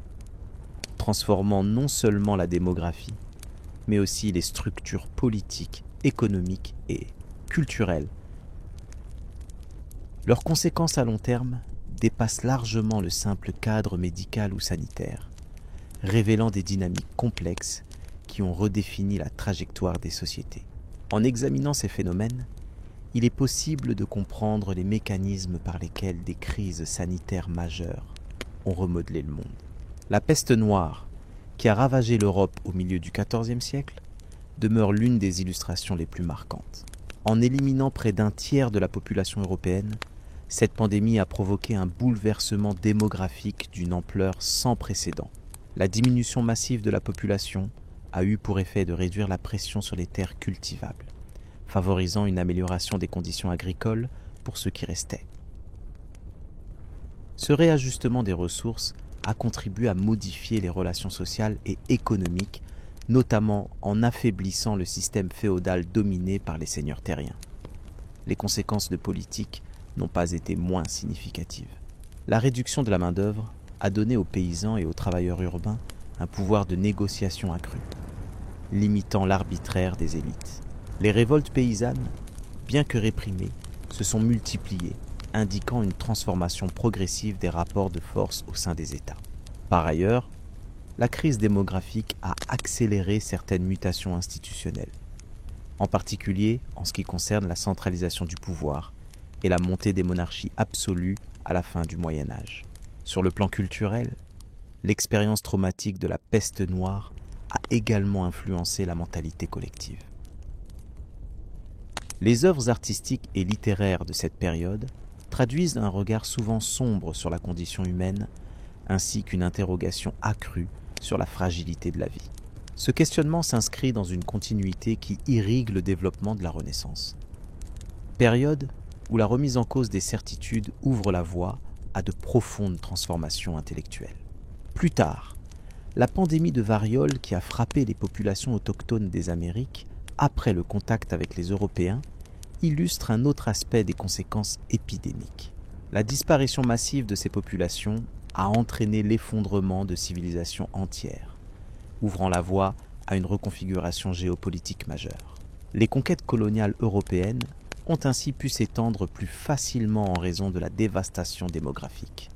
transformant non seulement la démographie, mais aussi les structures politiques, économiques et culturelles. Leurs conséquences à long terme dépassent largement le simple cadre médical ou sanitaire, révélant des dynamiques complexes qui ont redéfini la trajectoire des sociétés. En examinant ces phénomènes, il est possible de comprendre les mécanismes par lesquels des crises sanitaires majeures ont remodelé le monde. La peste noire, qui a ravagé l'Europe au milieu du XIVe siècle, demeure l'une des illustrations les plus marquantes. En éliminant près d'un tiers de la population européenne, cette pandémie a provoqué un bouleversement démographique d'une ampleur sans précédent. La diminution massive de la population a eu pour effet de réduire la pression sur les terres cultivables, favorisant une amélioration des conditions agricoles pour ceux qui restaient. Ce réajustement des ressources a contribué à modifier les relations sociales et économiques, notamment en affaiblissant le système féodal dominé par les seigneurs terriens. Les conséquences de politique n'ont pas été moins significatives. La réduction de la main-d'œuvre a donné aux paysans et aux travailleurs urbains un pouvoir de négociation accru, limitant l'arbitraire des élites. Les révoltes paysannes, bien que réprimées, se sont multipliées, indiquant une transformation progressive des rapports de force au sein des États. Par ailleurs, la crise démographique a accéléré certaines mutations institutionnelles, en particulier en ce qui concerne la centralisation du pouvoir et la montée des monarchies absolues à la fin du Moyen Âge. Sur le plan culturel, l'expérience traumatique de la peste noire a également influencé la mentalité collective. Les œuvres artistiques et littéraires de cette période traduisent un regard souvent sombre sur la condition humaine, ainsi qu'une interrogation accrue sur la fragilité de la vie. Ce questionnement s'inscrit dans une continuité qui irrigue le développement de la Renaissance. Période où la remise en cause des certitudes ouvre la voie à de profondes transformations intellectuelles. Plus tard, la pandémie de variole qui a frappé les populations autochtones des Amériques après le contact avec les Européens illustre un autre aspect des conséquences épidémiques. La disparition massive de ces populations a entraîné l'effondrement de civilisations entières, ouvrant la voie à une reconfiguration géopolitique majeure. Les conquêtes coloniales européennes ont ainsi pu s'étendre plus facilement en raison de la dévastation démographique.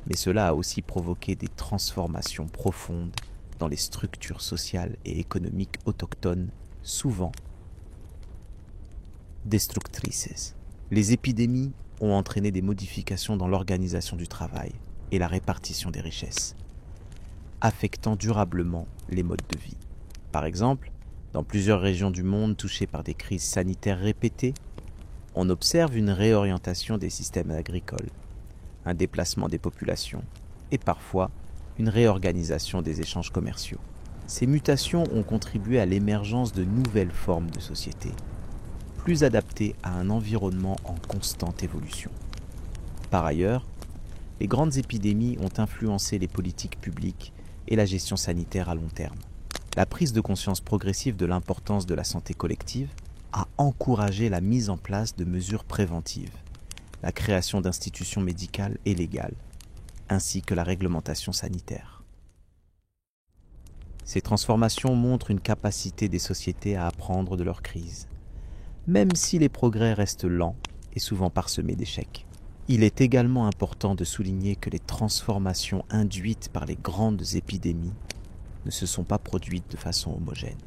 Mais cela a aussi provoqué des transformations profondes dans les structures sociales et économiques autochtones, souvent destructrices. Les épidémies ont entraîné des modifications dans l'organisation du travail et la répartition des richesses, affectant durablement les modes de vie. Par exemple, dans plusieurs régions du monde touchées par des crises sanitaires répétées, on observe une réorientation des systèmes agricoles, un déplacement des populations et parfois une réorganisation des échanges commerciaux. Ces mutations ont contribué à l'émergence de nouvelles formes de société, plus adaptées à un environnement en constante évolution. Par ailleurs, les grandes épidémies ont influencé les politiques publiques et la gestion sanitaire à long terme. La prise de conscience progressive de l'importance de la santé collective a encouragé la mise en place de mesures préventives, la création d'institutions médicales et légales, ainsi que la réglementation sanitaire. Ces transformations montrent une capacité des sociétés à apprendre de leurs crises, même si les progrès restent lents et souvent parsemés d'échecs. Il est également important de souligner que les transformations induites par les grandes épidémies ne se sont pas produites de façon homogène.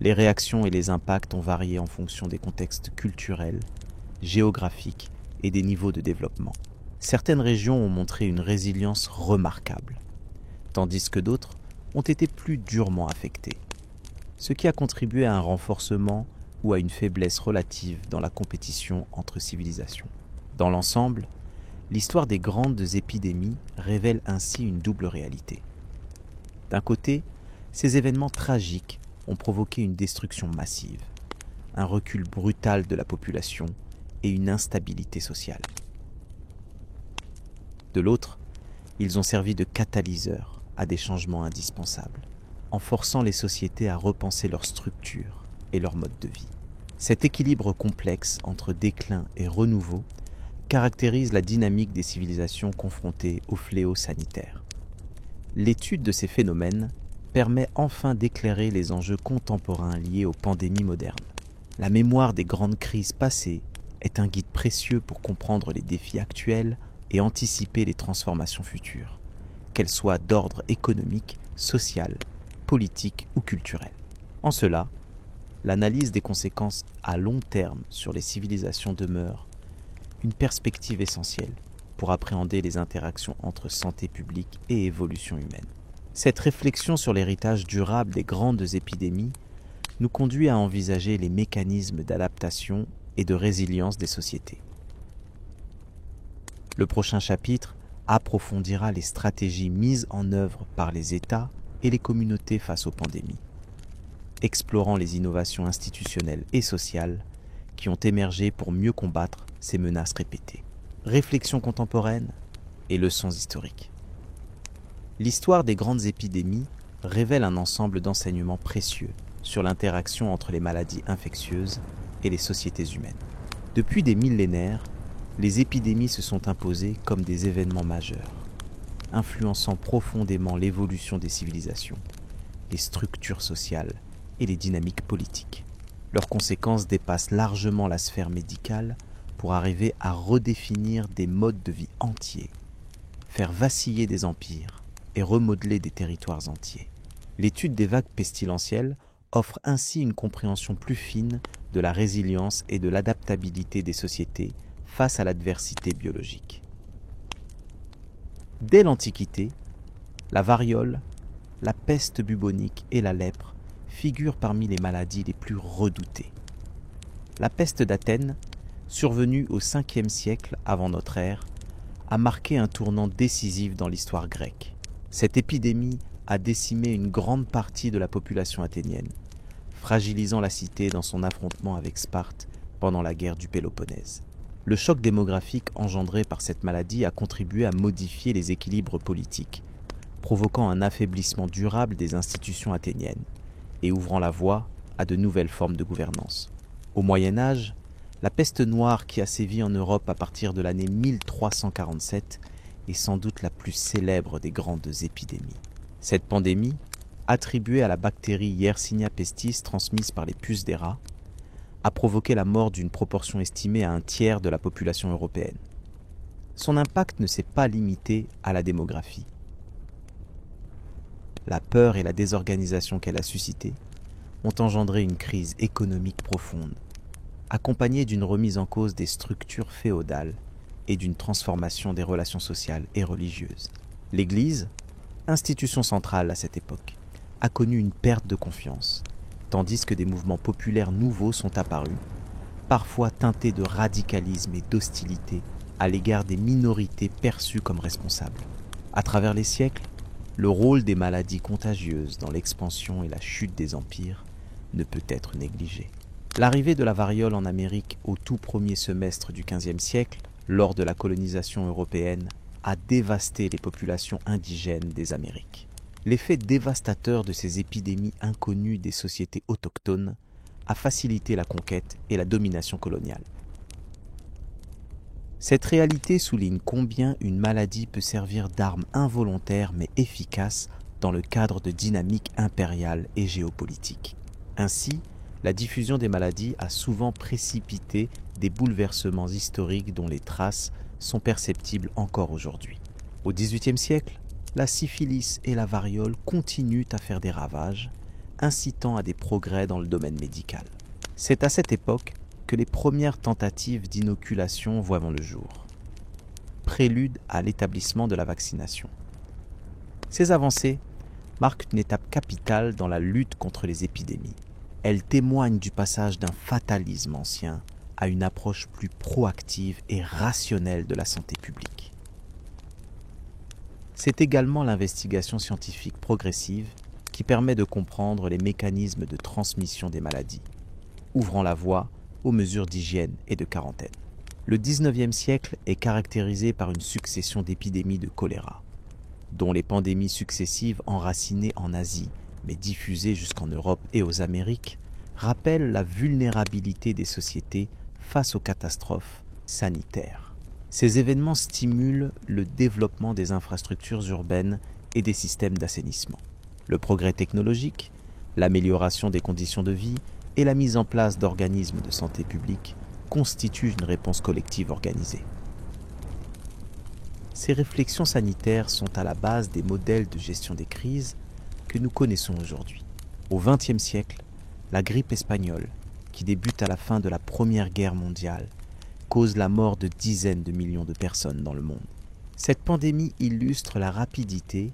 Les réactions et les impacts ont varié en fonction des contextes culturels, géographiques et des niveaux de développement. Certaines régions ont montré une résilience remarquable, tandis que d'autres ont été plus durement affectées, ce qui a contribué à un renforcement ou à une faiblesse relative dans la compétition entre civilisations. Dans l'ensemble, l'histoire des grandes épidémies révèle ainsi une double réalité. D'un côté, ces événements tragiques ont provoqué une destruction massive, un recul brutal de la population et une instabilité sociale. De l'autre, ils ont servi de catalyseurs à des changements indispensables, en forçant les sociétés à repenser leur structure et leur mode de vie. Cet équilibre complexe entre déclin et renouveau caractérise la dynamique des civilisations confrontées aux fléaux sanitaires. L'étude de ces phénomènes permet enfin d'éclairer les enjeux contemporains liés aux pandémies modernes. La mémoire des grandes crises passées est un guide précieux pour comprendre les défis actuels et anticiper les transformations futures, qu'elles soient d'ordre économique, social, politique ou culturel. En cela, l'analyse des conséquences à long terme sur les civilisations demeure une perspective essentielle pour appréhender les interactions entre santé publique et évolution humaine. Cette réflexion sur l'héritage durable des grandes épidémies nous conduit à envisager les mécanismes d'adaptation et de résilience des sociétés. Le prochain chapitre approfondira les stratégies mises en œuvre par les États et les communautés face aux pandémies, explorant les innovations institutionnelles et sociales qui ont émergé pour mieux combattre ces menaces répétées. Réflexion contemporaine et leçons historiques. L'histoire des grandes épidémies révèle un ensemble d'enseignements précieux sur l'interaction entre les maladies infectieuses et les sociétés humaines. Depuis des millénaires, les épidémies se sont imposées comme des événements majeurs, influençant profondément l'évolution des civilisations, les structures sociales et les dynamiques politiques. Leurs conséquences dépassent largement la sphère médicale pour arriver à redéfinir des modes de vie entiers, faire vaciller des empires et remodeler des territoires entiers. L'étude des vagues pestilentielles offre ainsi une compréhension plus fine de la résilience et de l'adaptabilité des sociétés face à l'adversité biologique. Dès l'Antiquité, la variole, la peste bubonique et la lèpre figurent parmi les maladies les plus redoutées. La peste d'Athènes, survenue au 5e siècle avant notre ère, a marqué un tournant décisif dans l'histoire grecque. Cette épidémie a décimé une grande partie de la population athénienne, fragilisant la cité dans son affrontement avec Sparte pendant la guerre du Péloponnèse. Le choc démographique engendré par cette maladie a contribué à modifier les équilibres politiques, provoquant un affaiblissement durable des institutions athéniennes et ouvrant la voie à de nouvelles formes de gouvernance. Au Moyen Âge, la peste noire qui a sévi en Europe à partir de l'année 1347 est sans doute la plus célèbre des grandes épidémies. Cette pandémie, attribuée à la bactérie Yersinia pestis transmise par les puces des rats, a provoqué la mort d'une proportion estimée à un tiers de la population européenne. Son impact ne s'est pas limité à la démographie. La peur et la désorganisation qu'elle a suscitée ont engendré une crise économique profonde, accompagnée d'une remise en cause des structures féodales et d'une transformation des relations sociales et religieuses. L'Église, institution centrale à cette époque, a connu une perte de confiance, tandis que des mouvements populaires nouveaux sont apparus, parfois teintés de radicalisme et d'hostilité à l'égard des minorités perçues comme responsables. À travers les siècles, le rôle des maladies contagieuses dans l'expansion et la chute des empires ne peut être négligé. L'arrivée de la variole en Amérique au tout premier semestre du XVe siècle, lors de la colonisation européenne, a dévasté les populations indigènes des Amériques. L'effet dévastateur de ces épidémies inconnues des sociétés autochtones a facilité la conquête et la domination coloniale. Cette réalité souligne combien une maladie peut servir d'arme involontaire mais efficace dans le cadre de dynamiques impériales et géopolitiques. Ainsi, la diffusion des maladies a souvent précipité des bouleversements historiques dont les traces sont perceptibles encore aujourd'hui. Au XVIIIe siècle, la syphilis et la variole continuent à faire des ravages, incitant à des progrès dans le domaine médical. C'est à cette époque que les premières tentatives d'inoculation voient le jour, prélude à l'établissement de la vaccination. Ces avancées marquent une étape capitale dans la lutte contre les épidémies. Elles témoignent du passage d'un fatalisme ancien à une approche plus proactive et rationnelle de la santé publique. C'est également l'investigation scientifique progressive qui permet de comprendre les mécanismes de transmission des maladies, ouvrant la voie aux mesures d'hygiène et de quarantaine. Le XIXe siècle est caractérisé par une succession d'épidémies de choléra, dont les pandémies successives enracinées en Asie, mais diffusées jusqu'en Europe et aux Amériques, rappellent la vulnérabilité des sociétés face aux catastrophes sanitaires. Ces événements stimulent le développement des infrastructures urbaines et des systèmes d'assainissement. Le progrès technologique, l'amélioration des conditions de vie et la mise en place d'organismes de santé publique constituent une réponse collective organisée. Ces réflexions sanitaires sont à la base des modèles de gestion des crises que nous connaissons aujourd'hui. Au XXe siècle, la grippe espagnole, qui débute à la fin de la Première Guerre mondiale, cause la mort de dizaines de millions de personnes dans le monde. Cette pandémie illustre la rapidité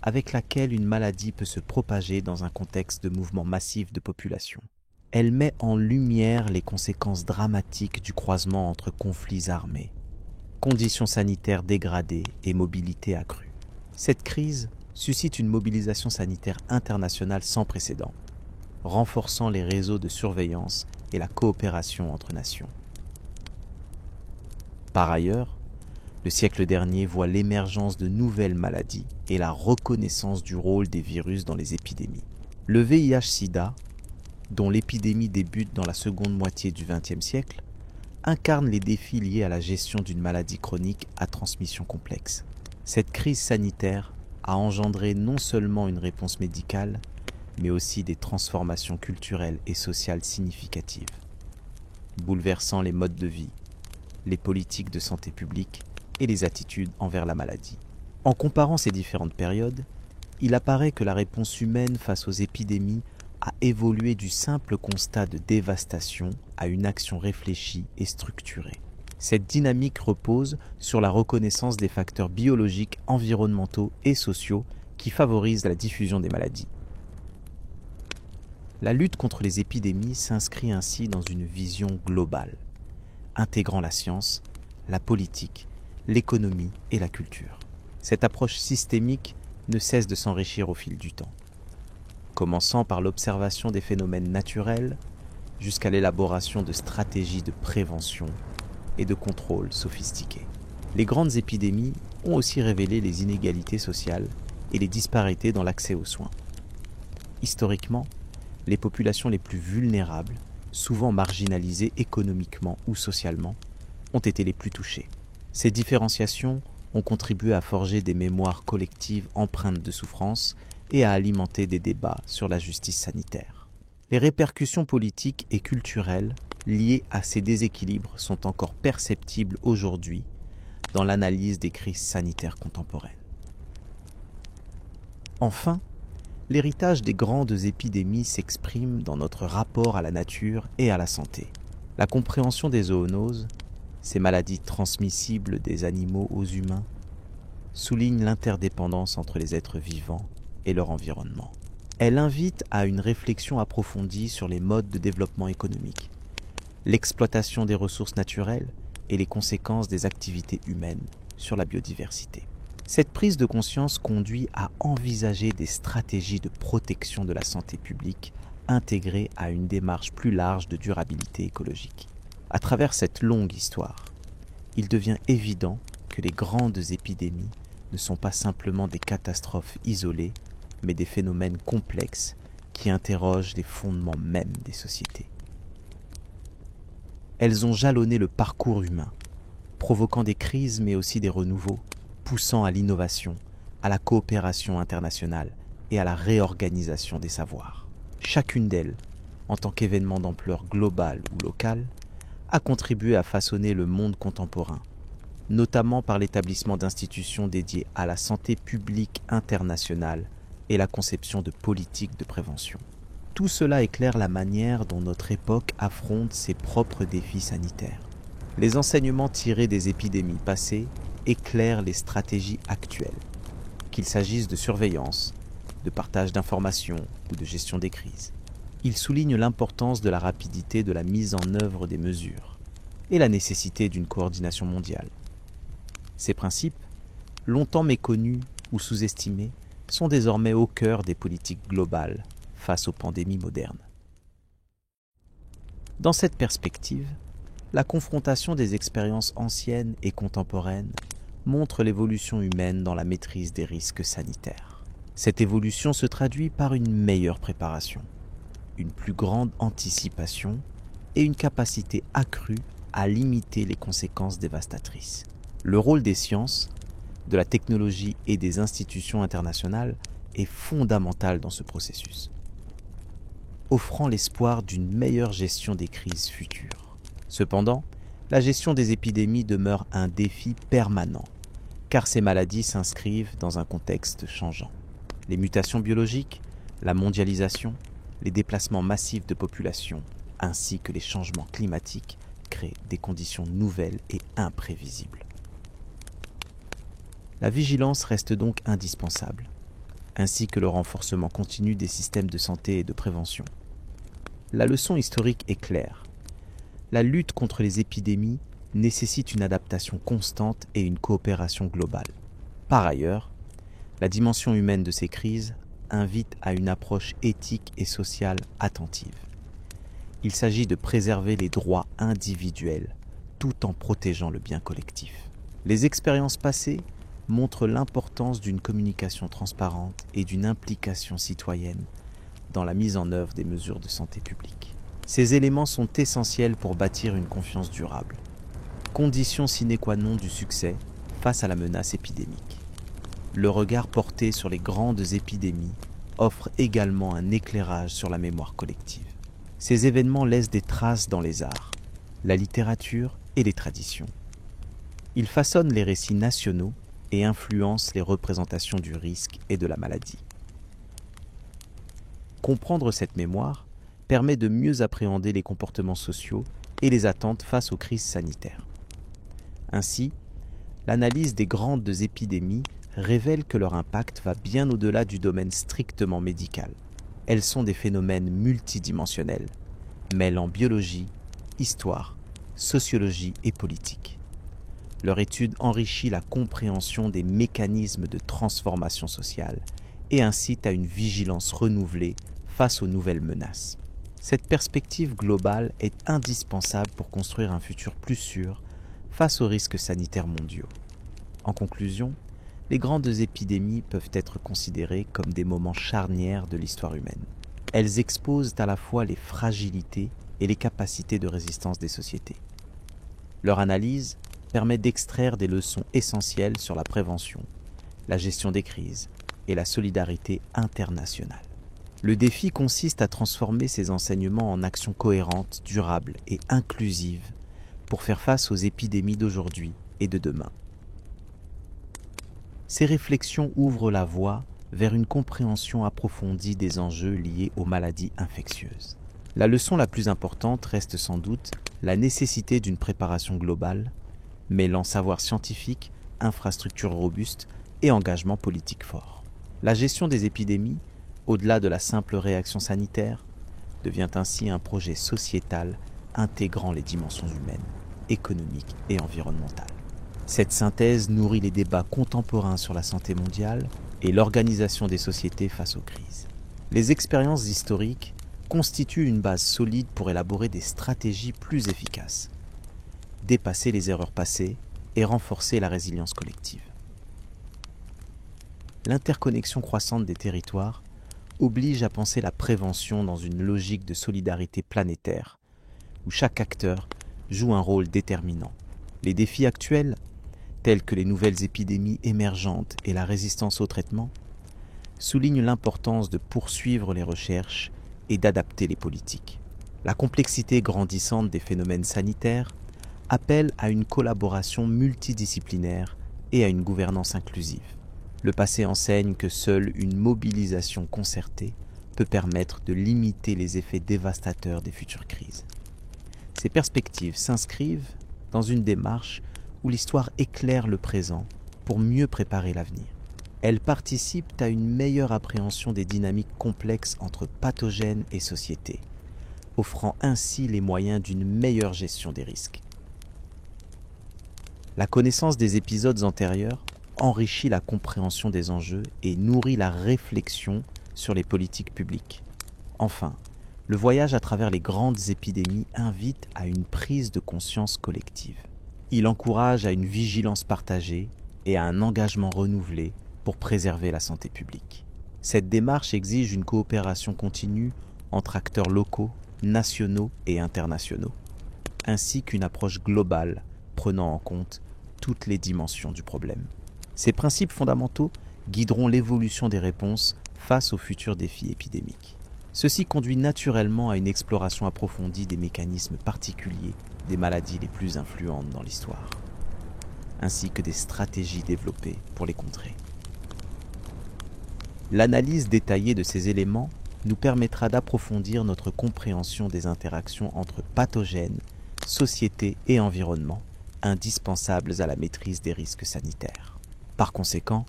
avec laquelle une maladie peut se propager dans un contexte de mouvement massif de population. Elle met en lumière les conséquences dramatiques du croisement entre conflits armés, conditions sanitaires dégradées et mobilité accrue. Cette crise suscite une mobilisation sanitaire internationale sans précédent, renforçant les réseaux de surveillance et la coopération entre nations. Par ailleurs, le siècle dernier voit l'émergence de nouvelles maladies et la reconnaissance du rôle des virus dans les épidémies. Le VIH-Sida, dont l'épidémie débute dans la seconde moitié du XXe siècle, incarne les défis liés à la gestion d'une maladie chronique à transmission complexe. Cette crise sanitaire a engendré non seulement une réponse médicale, mais aussi des transformations culturelles et sociales significatives, bouleversant les modes de vie, les politiques de santé publique et les attitudes envers la maladie. En comparant ces différentes périodes, il apparaît que la réponse humaine face aux épidémies a évolué du simple constat de dévastation à une action réfléchie et structurée. Cette dynamique repose sur la reconnaissance des facteurs biologiques, environnementaux et sociaux qui favorisent la diffusion des maladies. La lutte contre les épidémies s'inscrit ainsi dans une vision globale, intégrant la science, la politique, l'économie et la culture. Cette approche systémique ne cesse de s'enrichir au fil du temps, commençant par l'observation des phénomènes naturels jusqu'à l'élaboration de stratégies de prévention et de contrôle sophistiquées. Les grandes épidémies ont aussi révélé les inégalités sociales et les disparités dans l'accès aux soins. Historiquement, les populations les plus vulnérables, souvent marginalisées économiquement ou socialement, ont été les plus touchées. Ces différenciations ont contribué à forger des mémoires collectives empreintes de souffrance et à alimenter des débats sur la justice sanitaire. Les répercussions politiques et culturelles liées à ces déséquilibres sont encore perceptibles aujourd'hui dans l'analyse des crises sanitaires contemporaines. Enfin, l'héritage des grandes épidémies s'exprime dans notre rapport à la nature et à la santé. La compréhension des zoonoses, ces maladies transmissibles des animaux aux humains, souligne l'interdépendance entre les êtres vivants et leur environnement. Elle invite à une réflexion approfondie sur les modes de développement économique, l'exploitation des ressources naturelles et les conséquences des activités humaines sur la biodiversité. Cette prise de conscience conduit à envisager des stratégies de protection de la santé publique intégrées à une démarche plus large de durabilité écologique. À travers cette longue histoire, il devient évident que les grandes épidémies ne sont pas simplement des catastrophes isolées, mais des phénomènes complexes qui interrogent les fondements mêmes des sociétés. Elles ont jalonné le parcours humain, provoquant des crises mais aussi des renouveaux, poussant à l'innovation, à la coopération internationale et à la réorganisation des savoirs. Chacune d'elles, en tant qu'événement d'ampleur globale ou locale, a contribué à façonner le monde contemporain, notamment par l'établissement d'institutions dédiées à la santé publique internationale et la conception de politiques de prévention. Tout cela éclaire la manière dont notre époque affronte ses propres défis sanitaires. Les enseignements tirés des épidémies passées éclairent les stratégies actuelles, qu'il s'agisse de surveillance, de partage d'informations ou de gestion des crises. Ils soulignent l'importance de la rapidité de la mise en œuvre des mesures et la nécessité d'une coordination mondiale. Ces principes, longtemps méconnus ou sous-estimés, sont désormais au cœur des politiques globales face aux pandémies modernes. Dans cette perspective, la confrontation des expériences anciennes et contemporaines montre l'évolution humaine dans la maîtrise des risques sanitaires. Cette évolution se traduit par une meilleure préparation, une plus grande anticipation et une capacité accrue à limiter les conséquences dévastatrices. Le rôle des sciences, de la technologie et des institutions internationales est fondamental dans ce processus, offrant l'espoir d'une meilleure gestion des crises futures. Cependant, la gestion des épidémies demeure un défi permanent, car ces maladies s'inscrivent dans un contexte changeant. Les mutations biologiques, la mondialisation, les déplacements massifs de population, ainsi que les changements climatiques créent des conditions nouvelles et imprévisibles. La vigilance reste donc indispensable, ainsi que le renforcement continu des systèmes de santé et de prévention. La leçon historique est claire. La lutte contre les épidémies nécessite une adaptation constante et une coopération globale. Par ailleurs, la dimension humaine de ces crises invite à une approche éthique et sociale attentive. Il s'agit de préserver les droits individuels tout en protégeant le bien collectif. Les expériences passées montrent l'importance d'une communication transparente et d'une implication citoyenne dans la mise en œuvre des mesures de santé publique. Ces éléments sont essentiels pour bâtir une confiance durable, condition sine qua non du succès face à la menace épidémique. Le regard porté sur les grandes épidémies offre également un éclairage sur la mémoire collective. Ces événements laissent des traces dans les arts, la littérature et les traditions. Ils façonnent les récits nationaux et influencent les représentations du risque et de la maladie. Comprendre cette mémoire permet de mieux appréhender les comportements sociaux et les attentes face aux crises sanitaires. Ainsi, l'analyse des grandes épidémies révèle que leur impact va bien au-delà du domaine strictement médical. Elles sont des phénomènes multidimensionnels, mêlant biologie, histoire, sociologie et politique. Leur étude enrichit la compréhension des mécanismes de transformation sociale et incite à une vigilance renouvelée face aux nouvelles menaces. Cette perspective globale est indispensable pour construire un futur plus sûr face aux risques sanitaires mondiaux. En conclusion, les grandes épidémies peuvent être considérées comme des moments charnières de l'histoire humaine. Elles exposent à la fois les fragilités et les capacités de résistance des sociétés. Leur analyse, permet d'extraire des leçons essentielles sur la prévention, la gestion des crises et la solidarité internationale. Le défi consiste à transformer ces enseignements en actions cohérentes, durables et inclusives pour faire face aux épidémies d'aujourd'hui et de demain. Ces réflexions ouvrent la voie vers une compréhension approfondie des enjeux liés aux maladies infectieuses. La leçon la plus importante reste sans doute la nécessité d'une préparation globale, mêlant savoir scientifique, infrastructures robustes et engagement politique fort. La gestion des épidémies, au-delà de la simple réaction sanitaire, devient ainsi un projet sociétal intégrant les dimensions humaines, économiques et environnementales. Cette synthèse nourrit les débats contemporains sur la santé mondiale et l'organisation des sociétés face aux crises. Les expériences historiques constituent une base solide pour élaborer des stratégies plus efficaces, dépasser les erreurs passées et renforcer la résilience collective. L'interconnexion croissante des territoires oblige à penser la prévention dans une logique de solidarité planétaire, où chaque acteur joue un rôle déterminant. Les défis actuels, tels que les nouvelles épidémies émergentes et la résistance au traitement, soulignent l'importance de poursuivre les recherches et d'adapter les politiques. La complexité grandissante des phénomènes sanitaires appelle à une collaboration multidisciplinaire et à une gouvernance inclusive. Le passé enseigne que seule une mobilisation concertée peut permettre de limiter les effets dévastateurs des futures crises. Ces perspectives s'inscrivent dans une démarche où l'histoire éclaire le présent pour mieux préparer l'avenir. Elles participent à une meilleure appréhension des dynamiques complexes entre pathogènes et société, offrant ainsi les moyens d'une meilleure gestion des risques. La connaissance des épisodes antérieurs enrichit la compréhension des enjeux et nourrit la réflexion sur les politiques publiques. Enfin, le voyage à travers les grandes épidémies invite à une prise de conscience collective. Il encourage à une vigilance partagée et à un engagement renouvelé pour préserver la santé publique. Cette démarche exige une coopération continue entre acteurs locaux, nationaux et internationaux, ainsi qu'une approche globale prenant en compte toutes les dimensions du problème. Ces principes fondamentaux guideront l'évolution des réponses face aux futurs défis épidémiques. Ceci conduit naturellement à une exploration approfondie des mécanismes particuliers des maladies les plus influentes dans l'histoire, ainsi que des stratégies développées pour les contrer. L'analyse détaillée de ces éléments nous permettra d'approfondir notre compréhension des interactions entre pathogènes, société et environnement, indispensables à la maîtrise des risques sanitaires. Par conséquent,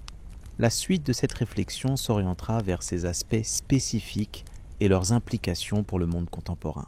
la suite de cette réflexion s'orientera vers ces aspects spécifiques et leurs implications pour le monde contemporain.